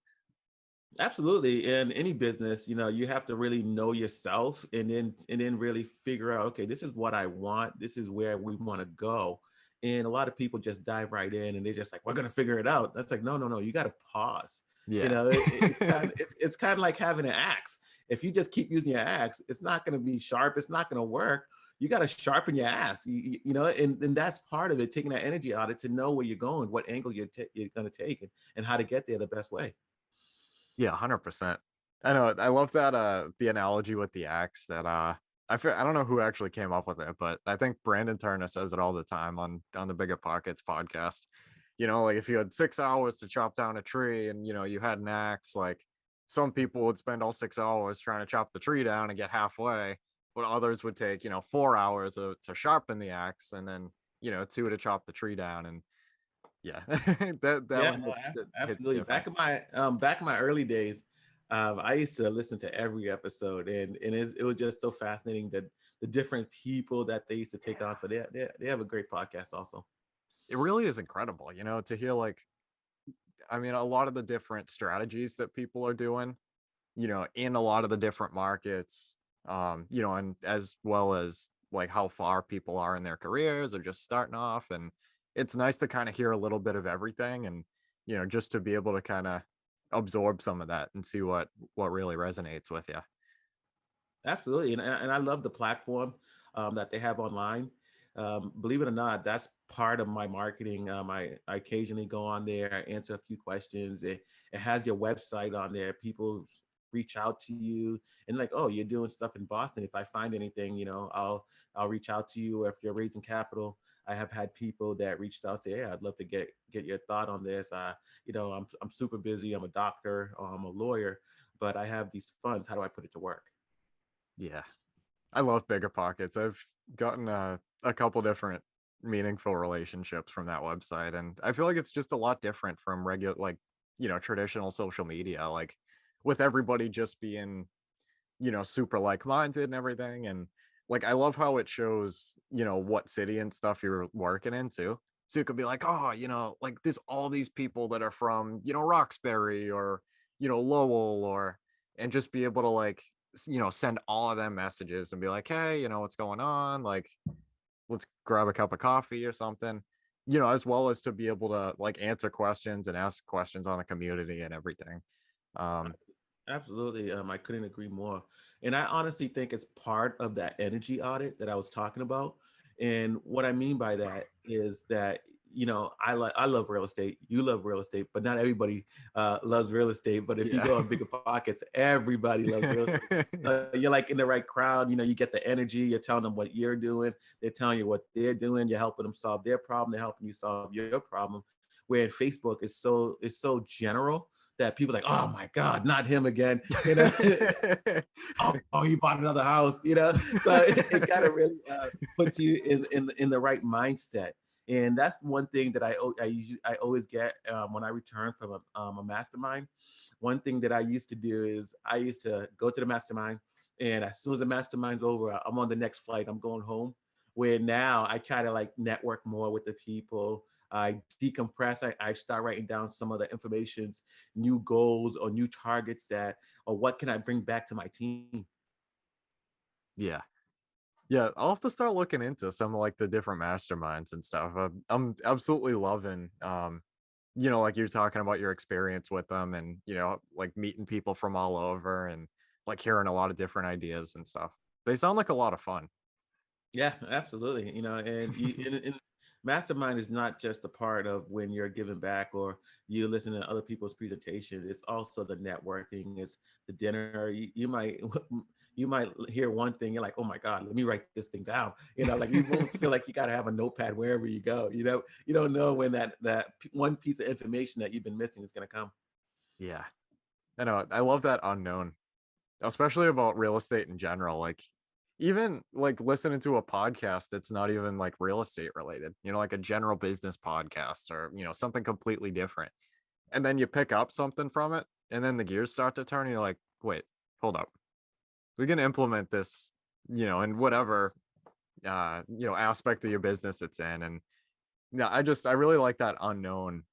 Speaker 2: Absolutely. In any business, you have to really know yourself and then really figure out, okay, this is what I want. This is where we want to go. And a lot of people just dive right in and they're just like, we're gonna figure it out. That's like, no, you gotta pause.
Speaker 1: Yeah.
Speaker 2: It's kind of like having an axe. If you just keep using your axe, it's not gonna be sharp, it's not gonna work. you got to sharpen your ass, you know, and that's part of it, taking that energy out of it to know where you're going, what angle you're going to take, and how to get there the best way.
Speaker 1: Yeah, 100%. I know. I love that the analogy with the axe that I don't know who actually came up with it, but I think Brandon Turner says it all the time on the Biggerpockets podcast. You know, like if you had 6 hours to chop down a tree and you had an axe, like some people would spend all 6 hours trying to chop the tree down and get halfway, but others would take 4 hours to sharpen the axe and then 2 to chop the tree down. And yeah, that
Speaker 2: Yeah,
Speaker 1: one
Speaker 2: no,
Speaker 1: hits
Speaker 2: absolutely.
Speaker 1: different.
Speaker 2: Back in my early days, I used to listen to every episode, and it was just so fascinating that the different people that they used to take on. So they have a great podcast also.
Speaker 1: It really is incredible, to hear like, I mean, a lot of the different strategies that people are doing, in a lot of the different markets, and as well as like how far people are in their careers or just starting off. And it's nice to kind of hear a little bit of everything and, just to be able to kind of absorb some of that and see what really resonates with you.
Speaker 2: Absolutely, and I love the platform that they have online. Believe it or not, that's part of my marketing. I occasionally go on there, answer a few questions. It has your website on there. People reach out to you and like, oh, you're doing stuff in Boston. If I find anything, I'll reach out to you. Or if you're raising capital, I have had people that reached out say, hey, I'd love to get your thought on this. I'm super busy. I'm a doctor. I'm a lawyer, but I have these funds. How do I put it to work?
Speaker 1: Yeah. I love Biggerpockets. I've gotten a couple different meaningful relationships from that website, and I feel like it's just a lot different from regular, like, traditional social media, like with everybody just being, super like-minded and everything. And like, I love how it shows, what city and stuff you're working into. So you could be like, oh, like there's all these people that are from, Roxbury or, Lowell and just be able to like, send all of them messages and be like, hey, what's going on? Like, let's grab a cup of coffee or something, as well as to be able to like answer questions and ask questions on a community and everything. Um,
Speaker 2: Absolutely. I couldn't agree more. And I honestly think it's part of that energy audit that I was talking about. And what I mean by that is that, I love real estate. You love real estate, but not everybody loves real estate. But if you
Speaker 1: yeah.
Speaker 2: go on Bigger Pockets, everybody loves real estate. You're like in the right crowd, you get the energy, you're telling them what you're doing, they're telling you what they're doing, you're helping them solve their problem, they're helping you solve your problem. Where Facebook is so general that people are like, oh my God, not him again. Oh, he bought another house, So it kind of really puts you in the right mindset. And that's one thing that I always get when I return from a mastermind. One thing that I used to do is I used to go to the mastermind, and as soon as the mastermind's over, I'm on the next flight. I'm going home. Where now I try to like network more with the people. I decompress. I start writing down some of the informations, new goals or new targets or what can I bring back to my team?
Speaker 1: Yeah. Yeah, I'll have to start looking into some of like the different masterminds and stuff. I'm absolutely loving, like you're talking about your experience with them and, like meeting people from all over and like hearing a lot of different ideas and stuff. They sound like a lot of fun.
Speaker 2: Yeah, absolutely. And mastermind is not just a part of when you're giving back or you listen to other people's presentations. It's also the networking. It's the dinner. You might you might hear one thing. You're like, oh my God, let me write this thing down. Like you almost feel like you got to have a notepad wherever you go. You don't know when that one piece of information that you've been missing is going to come.
Speaker 1: Yeah. I know. I love that unknown, especially about real estate in general. Like even like listening to a podcast that's not even like real estate related, like a general business podcast or, something completely different. And then you pick up something from it and then the gears start to turn and you're like, wait, hold up. We can implement this, in whatever aspect of your business it's in. And yeah, I really like that unknown,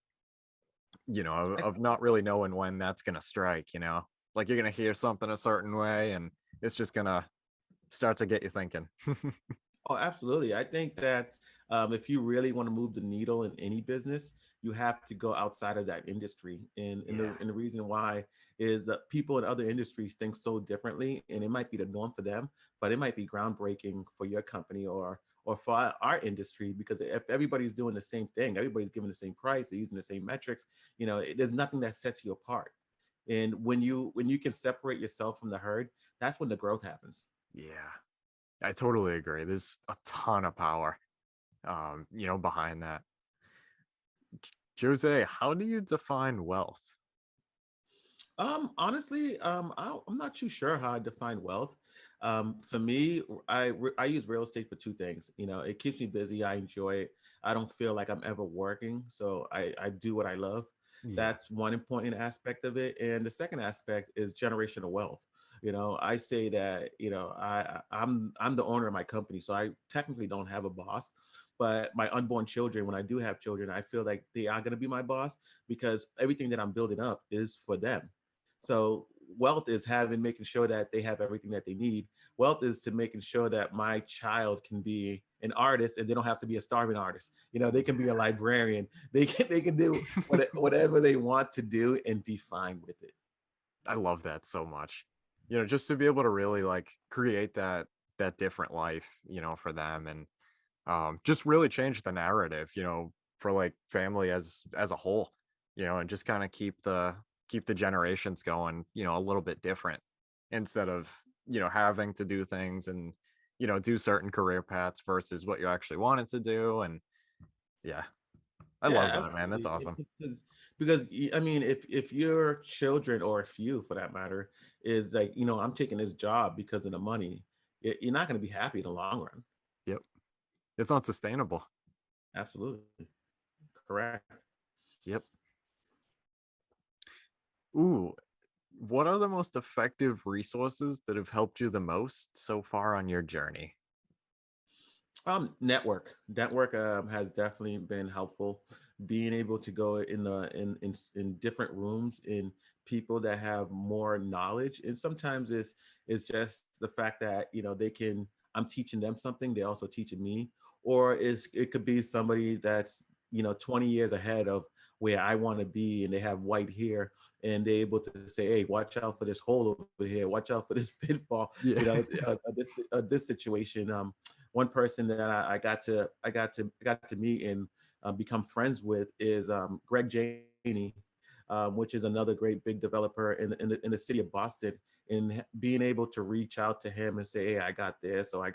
Speaker 1: of not really knowing when that's gonna strike, like you're gonna hear something a certain way and it's just gonna start to get you thinking.
Speaker 2: Oh, absolutely. I think that If you really want to move the needle in any business, you have to go outside of that industry.
Speaker 1: Yeah.
Speaker 2: And the reason why is that people in other industries think so differently, and it might be the norm for them, but it might be groundbreaking for your company or for our industry, because if everybody's doing the same thing, everybody's giving the same price, they're using the same metrics, there's nothing that sets you apart. And when you can separate yourself from the herd, that's when the growth happens.
Speaker 1: Yeah. I totally agree. There's a ton of power, behind that. Jose, how do you define wealth?
Speaker 2: Honestly, I'm not too sure how I define wealth. For me, I use real estate for two things. It keeps me busy. I enjoy it. I don't feel like I'm ever working, so I do what I love.
Speaker 1: Yeah.
Speaker 2: That's one important aspect of it. And the second aspect is generational wealth. I say that, I'm the owner of my company, so I technically don't have a boss. But my unborn children, when I do have children, I feel like they are going to be my boss, because everything that I'm building up is for them. So wealth is making sure that they have everything that they need. Wealth is to making sure that my child can be an artist, and they don't have to be a starving artist. They can be a librarian. They can do whatever they want to do and be fine with it.
Speaker 1: I love that so much. Just to be able to really like create that different life, for them, and just really change the narrative, for like family as a whole, and just kind of keep the generations going, a little bit different, instead of, having to do things and, do certain career paths versus what you actually wanted to do. And yeah, I love
Speaker 2: Yeah,
Speaker 1: that, man. That's
Speaker 2: absolutely.
Speaker 1: awesome.
Speaker 2: I mean, if your children, or if you, for that matter, is like, I'm taking this job because of the money, you're not going to be happy in the long run.
Speaker 1: Yep. It's not sustainable.
Speaker 2: Absolutely. Correct.
Speaker 1: Yep. Ooh, what are the most effective resources that have helped you the most so far on your journey?
Speaker 2: Network has definitely been helpful. Being able to go in different rooms, in people that have more knowledge, and sometimes it's just the fact that I'm teaching them something, they also teaching me, or it could be somebody that's 20 years ahead of where I want to be, and they have white hair, and they're able to say, hey, watch out for this hole over here, watch out for this pitfall,
Speaker 1: Yeah.
Speaker 2: this situation. One person that I got to meet and become friends with is Greg Janey, which is another great big developer in the city of Boston. And being able to reach out to him and say, hey, I got this, or I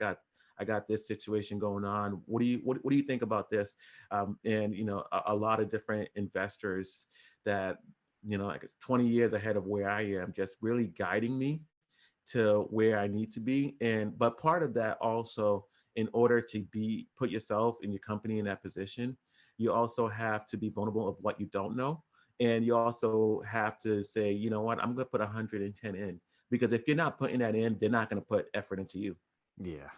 Speaker 2: got this situation going on. What do you think about this? And a lot of different investors that like it's 20 years ahead of where I am, just really guiding me to where I need to be. But part of that also, in order to put yourself and your company in that position, you also have to be vulnerable of what you don't know. And you also have to say, you know what, I'm going to put 110 in, because if you're not putting that in, they're not going to put effort into you.
Speaker 1: Yeah.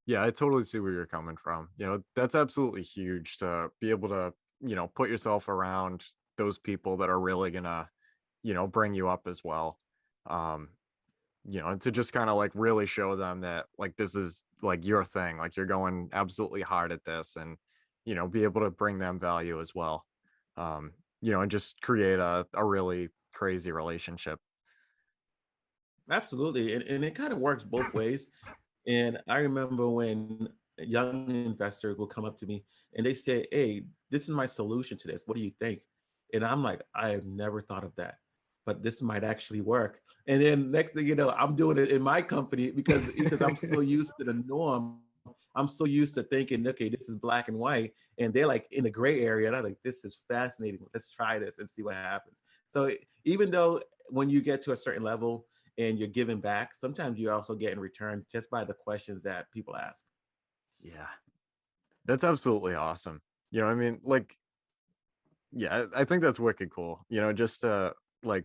Speaker 1: Yeah, I totally see where you're coming from. That's absolutely huge to be able to, put yourself around those people that are really gonna, bring you up as well. Um, and to just kind of like really show them that like this is like your thing, like you're going absolutely hard at this, and, be able to bring them value as well. Um, and just create a really crazy relationship.
Speaker 2: Absolutely. And it kind of works both ways. And I remember when young investors will come up to me and they say, hey, this is my solution to this. What do you think? And I'm like, I have never thought of that, but this might actually work. And then next thing you know, I'm doing it in my company, because I'm so used to the norm. I'm so used to thinking, okay, this is black and white. And they're like in the gray area. And I'm like, this is fascinating. Let's try this and see what happens. So even though when you get to a certain level and you're giving back, sometimes you also get in return just by the questions that people ask.
Speaker 1: Yeah, that's absolutely awesome. I mean, like, yeah, I think that's wicked cool. Just to like,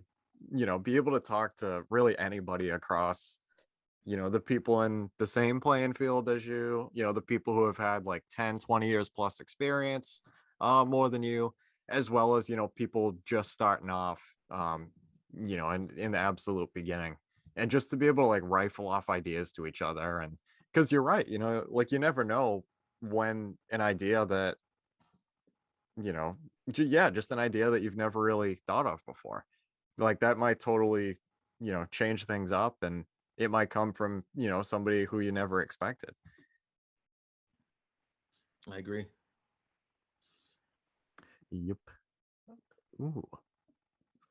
Speaker 1: be able to talk to really anybody across, the people in the same playing field as you, the people who have had like 10, 20 years plus experience, more than you, as well as, people just starting off, in the absolute beginning. And just to be able to like rifle off ideas to each other. And because you're right, like you never know, when an idea that, yeah, just an idea that you've never really thought of before. Like that might totally, change things up, and it might come from, somebody who you never expected.
Speaker 2: I agree.
Speaker 1: Yep. Ooh.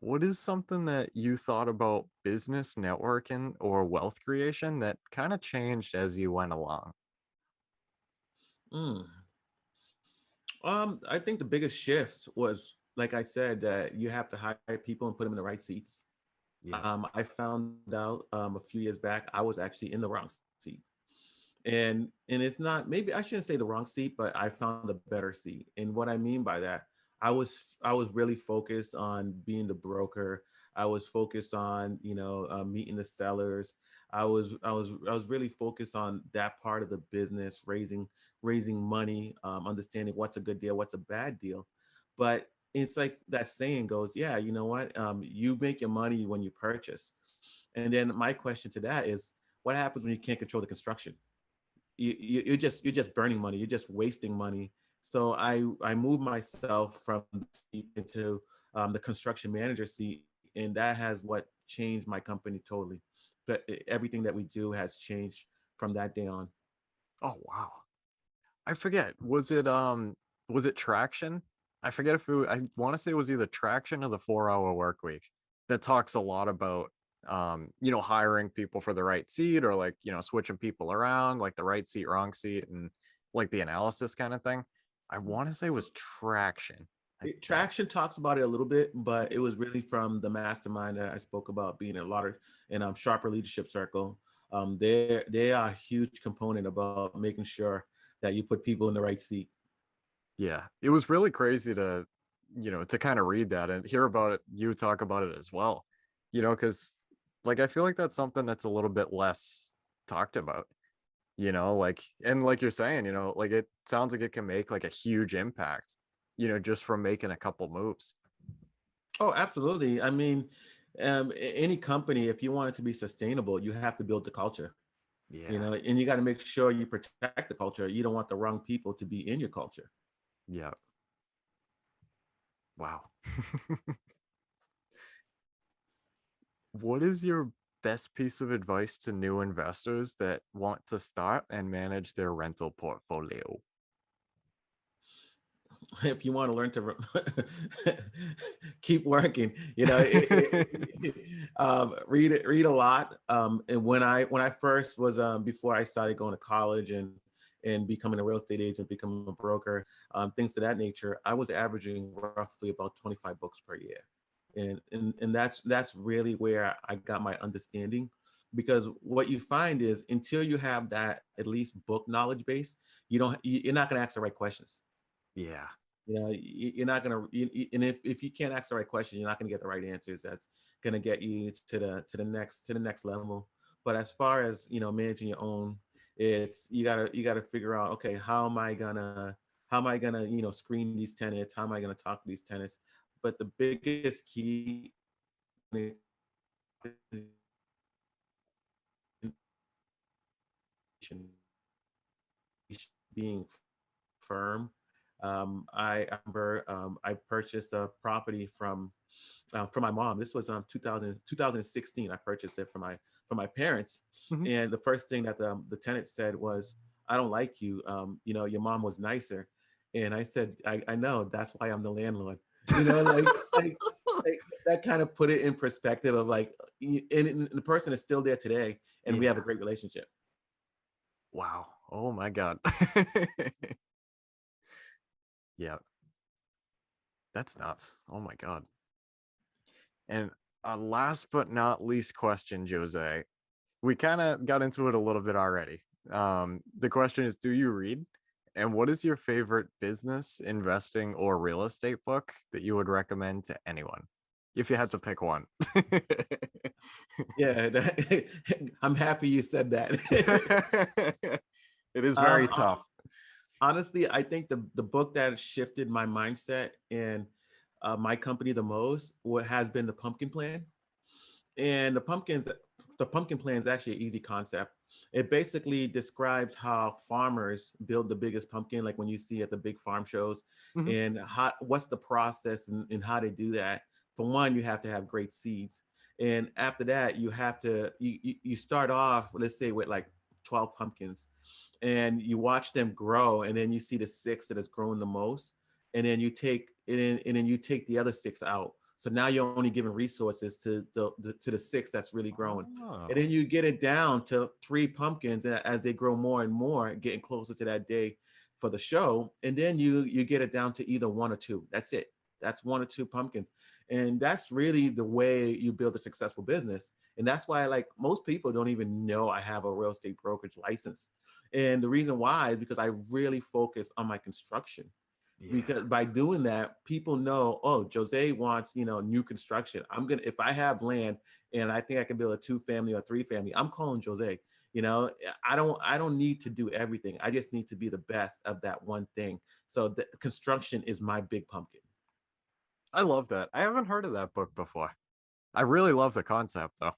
Speaker 1: What is something that you thought about business networking or wealth creation that kind of changed as you went along?
Speaker 2: Mm. I think the biggest shift was, like I said, that you have to hire people and put them in the right seats.
Speaker 1: Yeah.
Speaker 2: I found out a few years back I was actually in the wrong seat, and it's not, maybe I shouldn't say the wrong seat, but I found a better seat. And what I mean by that, I was really focused on being the broker. I was focused on meeting the sellers. I was really focused on that part of the business, raising money, understanding what's a good deal, what's a bad deal. But it's like that saying goes, yeah, you know what? You make your money when you purchase. And then my question to that is, what happens when you can't control the construction? You're just burning money. You're just wasting money. So I moved myself from the seat into the construction manager seat, and that has what changed my company totally. But everything that we do has changed from that day on.
Speaker 1: Oh wow. I forget. Was it Traction? I forget if I want to say it was either Traction or the 4 Hour Work Week that talks a lot about hiring people for the right seat, or like, switching people around, like the right seat, wrong seat, and like the analysis kind of thing. I want to say it was Traction. I think.
Speaker 2: Traction talks about it a little bit, but it was really from the mastermind that I spoke about, being a lot of in Sharper Leadership Circle. They are a huge component about making sure that you put people in the right seat.
Speaker 1: Yeah, it was really crazy to, to kind of read that and hear about it, you talk about it as well, because like I feel like that's something that's a little bit less talked about, like, and like you're saying, like it sounds like it can make like a huge impact, just from making a couple moves.
Speaker 2: Oh, absolutely. I mean, any company, if you want it to be sustainable, you have to build the culture,
Speaker 1: Yeah.
Speaker 2: and you got to make sure you protect the culture. You don't want the wrong people to be in your culture.
Speaker 1: Yeah. Wow. What is your best piece of advice to new investors that want to start and manage their rental portfolio?
Speaker 2: If you want to learn to keep working, read a lot. And when I first was before I started going to college and becoming a real estate agent, becoming a broker, things of that nature, I was averaging roughly about 25 books per year. And that's really where I got my understanding, because what you find is, until you have that at least book knowledge base, you're not going to ask the right questions.
Speaker 1: Yeah.
Speaker 2: You're not going to, and if you can't ask the right question, you're not going to get the right answers. That's going to get you to the next level. But as far as managing your own, it's you gotta figure out, okay, how am I gonna screen these tenants? How am I gonna talk to these tenants? But the biggest key being firm. I remember I purchased a property from my mom. This was 2016. I purchased it from my parents,
Speaker 1: Mhm.
Speaker 2: and the first thing that the tenant said was, "I don't like you. Your mom was nicer." And I said, "I know. That's why I'm the landlord." Like that kind of put it in perspective of like, and the person is still there today, and we have
Speaker 1: Yeah.
Speaker 2: a great relationship.
Speaker 1: Wow. Oh my God. Yeah, that's nuts. Oh my God. And a last but not least question, Jose. We kind of got into it a little bit already. The question is, do you read? And what is your favorite business, investing, or real estate book that you would recommend to anyone? If you had to pick one.
Speaker 2: Yeah, I'm happy you said that.
Speaker 1: It is
Speaker 2: um,
Speaker 1: very tough.
Speaker 2: Honestly, I think the book that shifted my mindset and my company the most, what has been the pumpkin plan. And the pumpkin plan is actually an easy concept. It basically describes how farmers build the biggest pumpkin, like when you see at the big farm shows,
Speaker 1: Hmm.
Speaker 2: and what's the process and how they do that. For one, you have to have great seeds, and after that, you have to you start off, let's say, with like 12 pumpkins, and you watch them grow, and then you see the six that has grown the most, and then you take the other six out. So now you're only giving resources to the six that's really growing, and
Speaker 1: Oh.
Speaker 2: then you get it down to three pumpkins as they grow more and more, getting closer to that day for the show, and then you get it down to either one or two. That's it. That's one or two pumpkins, and that's really the way you build a successful business. And that's why, like, most people don't even know I have a real estate brokerage license. And the reason why is because I really focus on my construction,
Speaker 1: Yeah.
Speaker 2: because by doing that, people know, oh, Jose wants, new construction. If I have land and I think I can build a 2-family or 3-family, I'm calling Jose. I don't need to do everything. I just need to be the best of that one thing. So the construction is my big pumpkin.
Speaker 1: I love that. I haven't heard of that book before. I really love the concept though.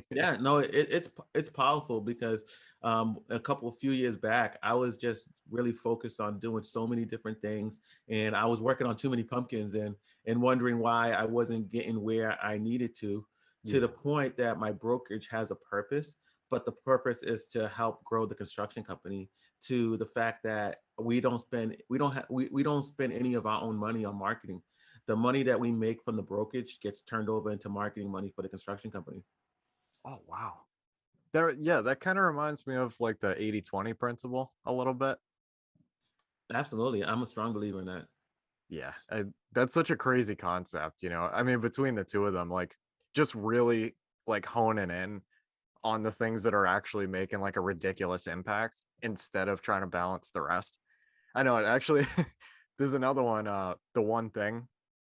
Speaker 2: Yeah, no, it's powerful because a few years back, I was just really focused on doing so many different things, and I was working on too many pumpkins and wondering why I wasn't getting where I needed to
Speaker 1: Yeah.
Speaker 2: the point that my brokerage has a purpose, but the purpose is to help grow the construction company. To the fact that we don't spend any of our own money on marketing. The money that we make from the brokerage gets turned over into marketing money for the construction company.
Speaker 1: Oh wow. There, yeah, that kind of reminds me of like the 80/20 principle a little bit.
Speaker 2: Absolutely. I'm a strong believer in that.
Speaker 1: Yeah, that's such a crazy concept, I mean, between the two of them, like just really like honing in on the things that are actually making like a ridiculous impact instead of trying to balance the rest. I know it actually. There's another one, The One Thing.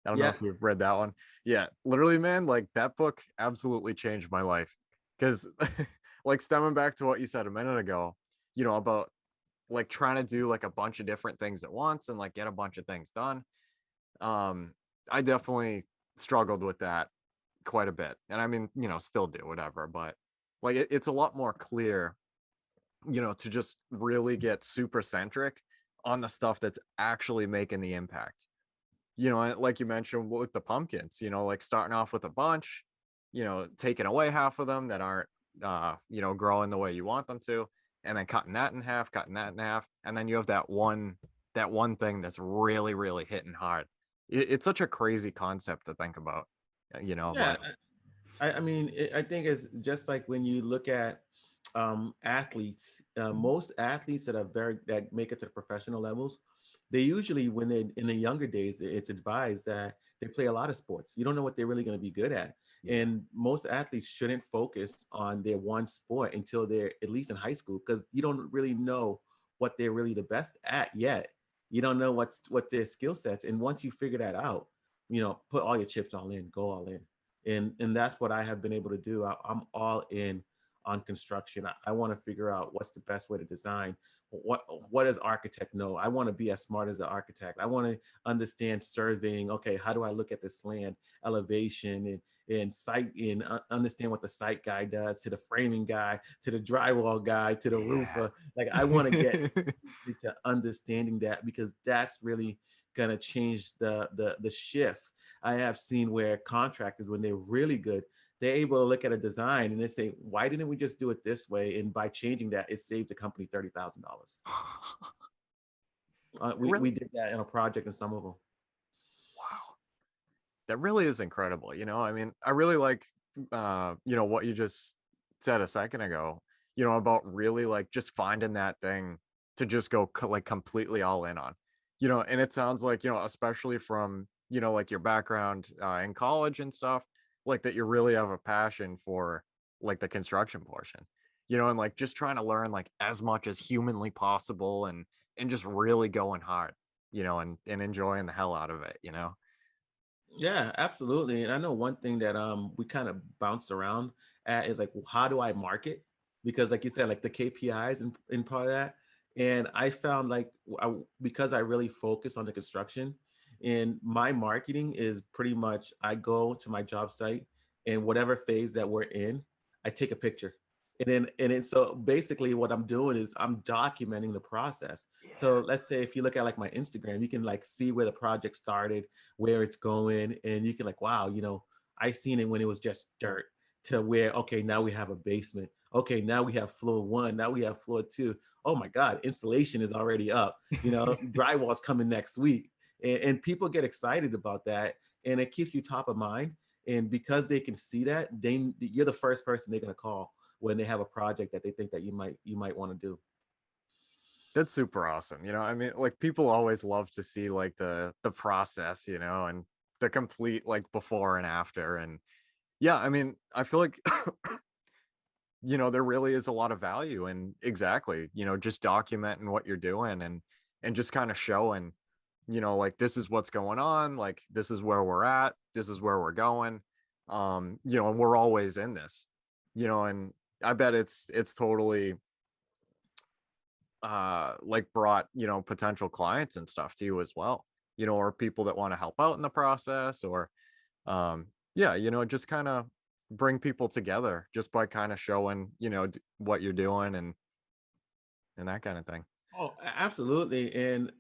Speaker 1: I don't know
Speaker 2: Yeah.
Speaker 1: if you've read that one. Yeah, literally, man, like that book absolutely changed my life. Because, like, stemming back to what you said a minute ago, about like trying to do like a bunch of different things at once and like get a bunch of things done. Um, I definitely struggled with that quite a bit. And I mean, still do whatever, but like it's a lot more clear, to just really get super centric on the stuff that's actually making the impact. Like you mentioned with the pumpkins, like starting off with a bunch, taking away half of them that aren't, growing the way you want them to, and then cutting that in half, and then you have that one thing that's really, really hitting hard. It's such a crazy concept to think about,
Speaker 2: Yeah.
Speaker 1: but
Speaker 2: I mean, I think it's just like when you look at athletes, most athletes that make it to the professional levels, they usually, when they're in the younger days, it's advised that they play a lot of sports. You don't know what they're really going to be good at.
Speaker 1: yeah,
Speaker 2: And most athletes shouldn't focus on their one sport until they're at least in high school, because you don't really know what they're really the best at yet. You don't know what their skill sets. And once you figure that out, put all your chips all in, go all in. And that's what I have been able to do. I'm all in on construction. I want to figure out what's the best way to design. What does architect know? I want to be as smart as the architect. I want to understand surveying. Okay, how do I look at this land, elevation, and site, and understand what the site guy does, to the framing guy, to the drywall guy, to the
Speaker 1: yeah.
Speaker 2: roofer. Like, I want to get to understanding that, because that's really gonna change the shift. I have seen where contractors, when they're really good, they're able to look at a design and they say, why didn't we just do it this way? And by changing that, it saved the company $30,000. We
Speaker 1: Really,
Speaker 2: did that in a project in Somerville.
Speaker 1: wow. That really is incredible. I mean, I really like, what you just said a second ago, about really like just finding that thing to just go like completely all in on, and it sounds like, especially from, like your background in college and stuff, like that you really have a passion for like the construction portion, and like just trying to learn like as much as humanly possible and just really going hard, and enjoying the hell out of it.
Speaker 2: Yeah, absolutely. And I know one thing that we kind of bounced around at is like, how do I market? Because like you said, like the KPIs in part of that. And I found like, because I really focus on the construction, and my marketing is pretty much, I go to my job site, and whatever phase that we're in, I take a picture. And then so basically what I'm doing is I'm documenting the process. So let's say if you look at like my Instagram, you can like see where the project started, where it's going, and you can like, wow, I seen it when it was just dirt to where, okay, now we have a basement. Okay, now we have floor one, now we have floor two. Oh my God, installation is already up, drywall's coming next week. And people get excited about that, and it keeps you top of mind. And because they can see that, you're the first person they're going to call when they have a project that they think that you might want to do.
Speaker 1: That's super awesome. I mean, like people always love to see like the process, and the complete like before and after. And yeah, I mean, I feel like there really is a lot of value in exactly, just documenting what you're doing and just kind of showing, like this is what's going on, like this is where we're at, this is where we're going. And we're always in this, and I bet it's totally like brought, potential clients and stuff to you as well, or people that want to help out in the process or yeah, just kind of bring people together just by kind of showing, what you're doing and that kind of thing.
Speaker 2: Oh, absolutely. And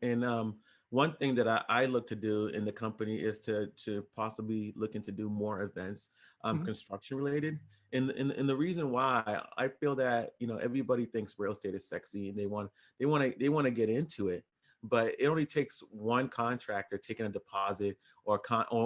Speaker 2: one thing that I look to do in the company is to possibly looking to do more events,
Speaker 1: Mhm.
Speaker 2: construction related. And the reason why I feel that everybody thinks real estate is sexy and they want to get into it, but it only takes one contractor taking a deposit or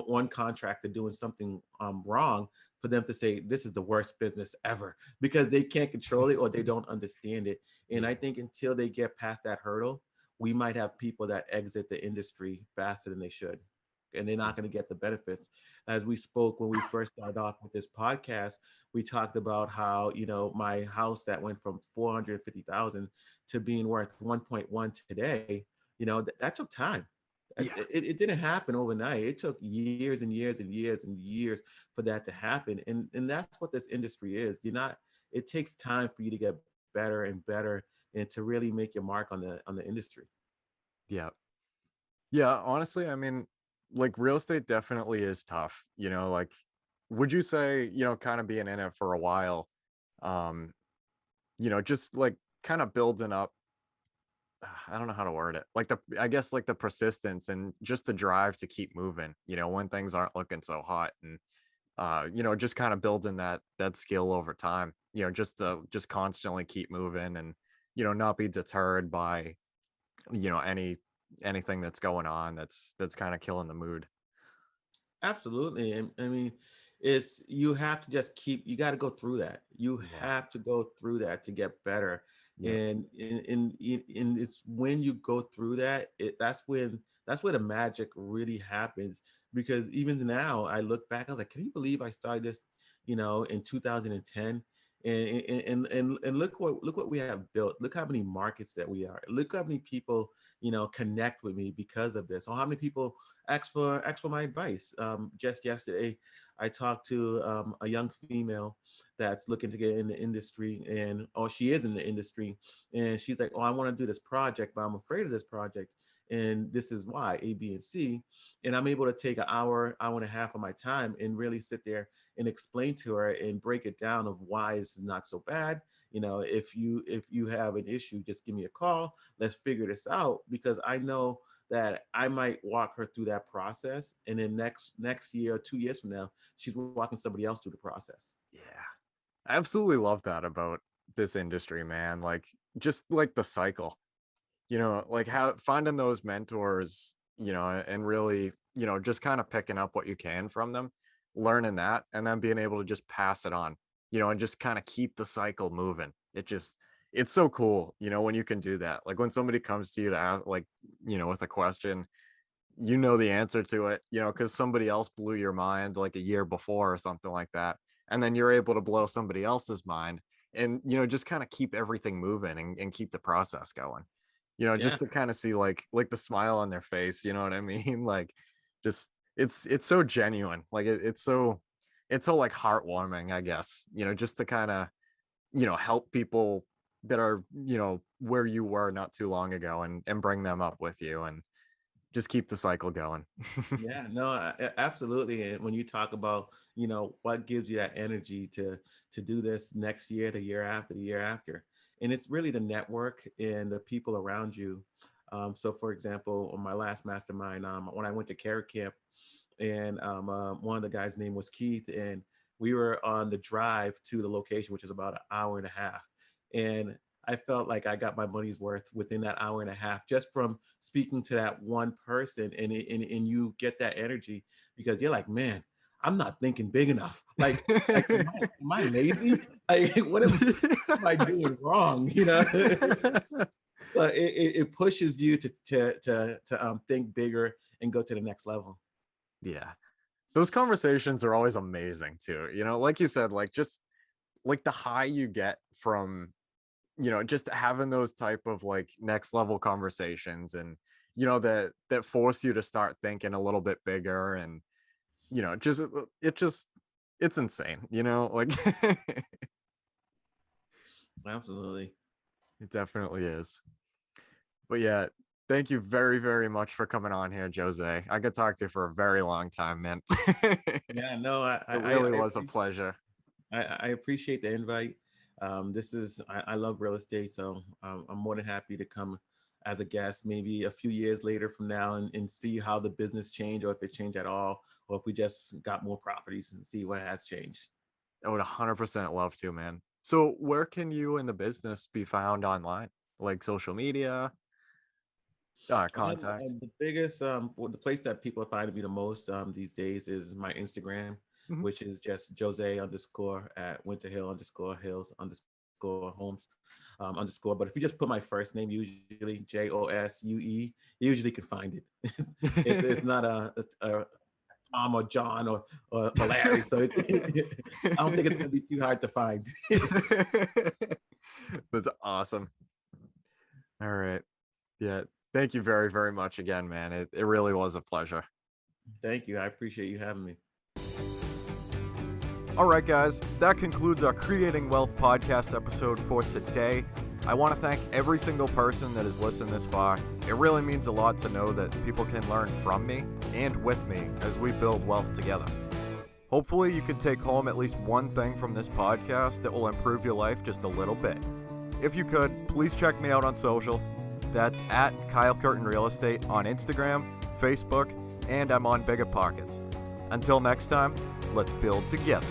Speaker 2: one contractor doing something wrong for them to say this is the worst business ever because they can't control it or they don't understand it. And
Speaker 1: Yeah.
Speaker 2: I think until they get past that hurdle, we might have people that exit the industry faster than they should. And they're not going to get the benefits. As we spoke when we first started off with this podcast, we talked about how, my house that went from 450,000 to being worth 1.1 today, that took time.
Speaker 1: Yeah.
Speaker 2: It didn't happen overnight. It took years and years and years and years for that to happen. And that's what this industry is. It takes time for you to get better and better and to really make your mark on the industry.
Speaker 1: Yeah. Yeah. Honestly, I mean, like real estate definitely is tough, like would you say, kind of being in it for a while, um, just like kind of building up, I don't know how to word it. Like I guess like the persistence and just the drive to keep moving, when things aren't looking so hot and just kind of building that skill over time, just to just constantly keep moving and, not be deterred by, anything that's going on that's kind of killing the mood.
Speaker 2: Absolutely. And I mean, it's you have to just you got to go through that. You
Speaker 1: Yeah.
Speaker 2: have to go through that to get better.
Speaker 1: Yeah.
Speaker 2: And it's when you go through that, that's where the magic really happens. Because even now I look back, I was like, can you believe I started this, in 2010? And look what we have built. Look how many markets that we are. Look how many people, connect with me because of this. Or how many people ask for my advice. Just yesterday, I talked to a young female that's looking to get in the industry, she is in the industry, and she's like, "Oh, I want to do this project, but I'm afraid of this project, and this is why A, B, and C." And I'm able to take an hour and a half of my time and really sit there and explain to her and break it down of why it's not so bad. If you have an issue, just give me a call. Let's figure this out because I know that I might walk her through that process, and then next year or 2 years from now, she's walking somebody else through the process.
Speaker 1: Yeah. I absolutely love that about this industry, man. Like just like the cycle, like how finding those mentors, and really, just kind of picking up what you can from them, learning that, and then being able to just pass it on, and just kind of keep the cycle moving. It's so cool, when you can do that. Like when somebody comes to you to ask, like, with a question, the answer to it, because somebody else blew your mind like a year before or something like that. And then you're able to blow somebody else's mind and, just kind of keep everything moving and keep the process going,
Speaker 2: Yeah,
Speaker 1: just to kind of see like the smile on their face, you know what I mean? Like just it's so genuine. Like it's so like heartwarming, I guess, just to kind of, help people that are, where you were not too long ago and bring them up with you. And just keep the cycle going.
Speaker 2: Yeah, no, absolutely. And when you talk about, what gives you that energy to do this next year, the year after, the year after, and it's really the network and the people around you. So, for example, on my last mastermind, when I went to Carrot Camp, and one of the guys' name was Keith, and we were on the drive to the location, which is about an hour and a half, and I felt like I got my money's worth within that hour and a half just from speaking to that one person, and you get that energy because you're like, man, I'm not thinking big enough. Like am I lazy? Like what am I doing wrong? So it pushes you to think bigger and go to the next level.
Speaker 1: Yeah. Those conversations are always amazing too. Like you said, like just like the high you get from, just having those type of like next level conversations, and that force you to start thinking a little bit bigger, and just it's insane, like
Speaker 2: Absolutely.
Speaker 1: it definitely is. But yeah, thank you very, very much for coming on here, Jose. I could talk to you for a very long time, man.
Speaker 2: Yeah, no,
Speaker 1: It really was a pleasure.
Speaker 2: I appreciate the invite. I love real estate, so I'm more than happy to come as a guest maybe a few years later from now and see how the business changed, or if it changed at all, or if we just got more properties and see what has changed.
Speaker 1: I would 100% love to, man. So where can you and the business be found online? Like social media, contact?
Speaker 2: The biggest, the place that people find to be the most these days is my Instagram,
Speaker 1: Mhm.
Speaker 2: which is just Jose underscore at Winter Hill underscore Hills underscore Homes underscore. But if you just put my first name, usually Josue, you usually can find it. It's not a Tom or John or Larry, so I don't think it's going to be too hard to find.
Speaker 1: That's awesome. All right. Yeah. Thank you very, very much again, man. It really was a pleasure.
Speaker 2: Thank you. I appreciate you having me.
Speaker 1: All right, guys. That concludes our Creating Wealth podcast episode for today. I want to thank every single person that has listened this far. It really means a lot to know that people can learn from me and with me as we build wealth together. Hopefully, you can take home at least one thing from this podcast that will improve your life just a little bit. If you could, please check me out on social. That's at Kyle Curtin Real Estate on Instagram, Facebook, and I'm on Biggerpockets. Until next time, let's build together.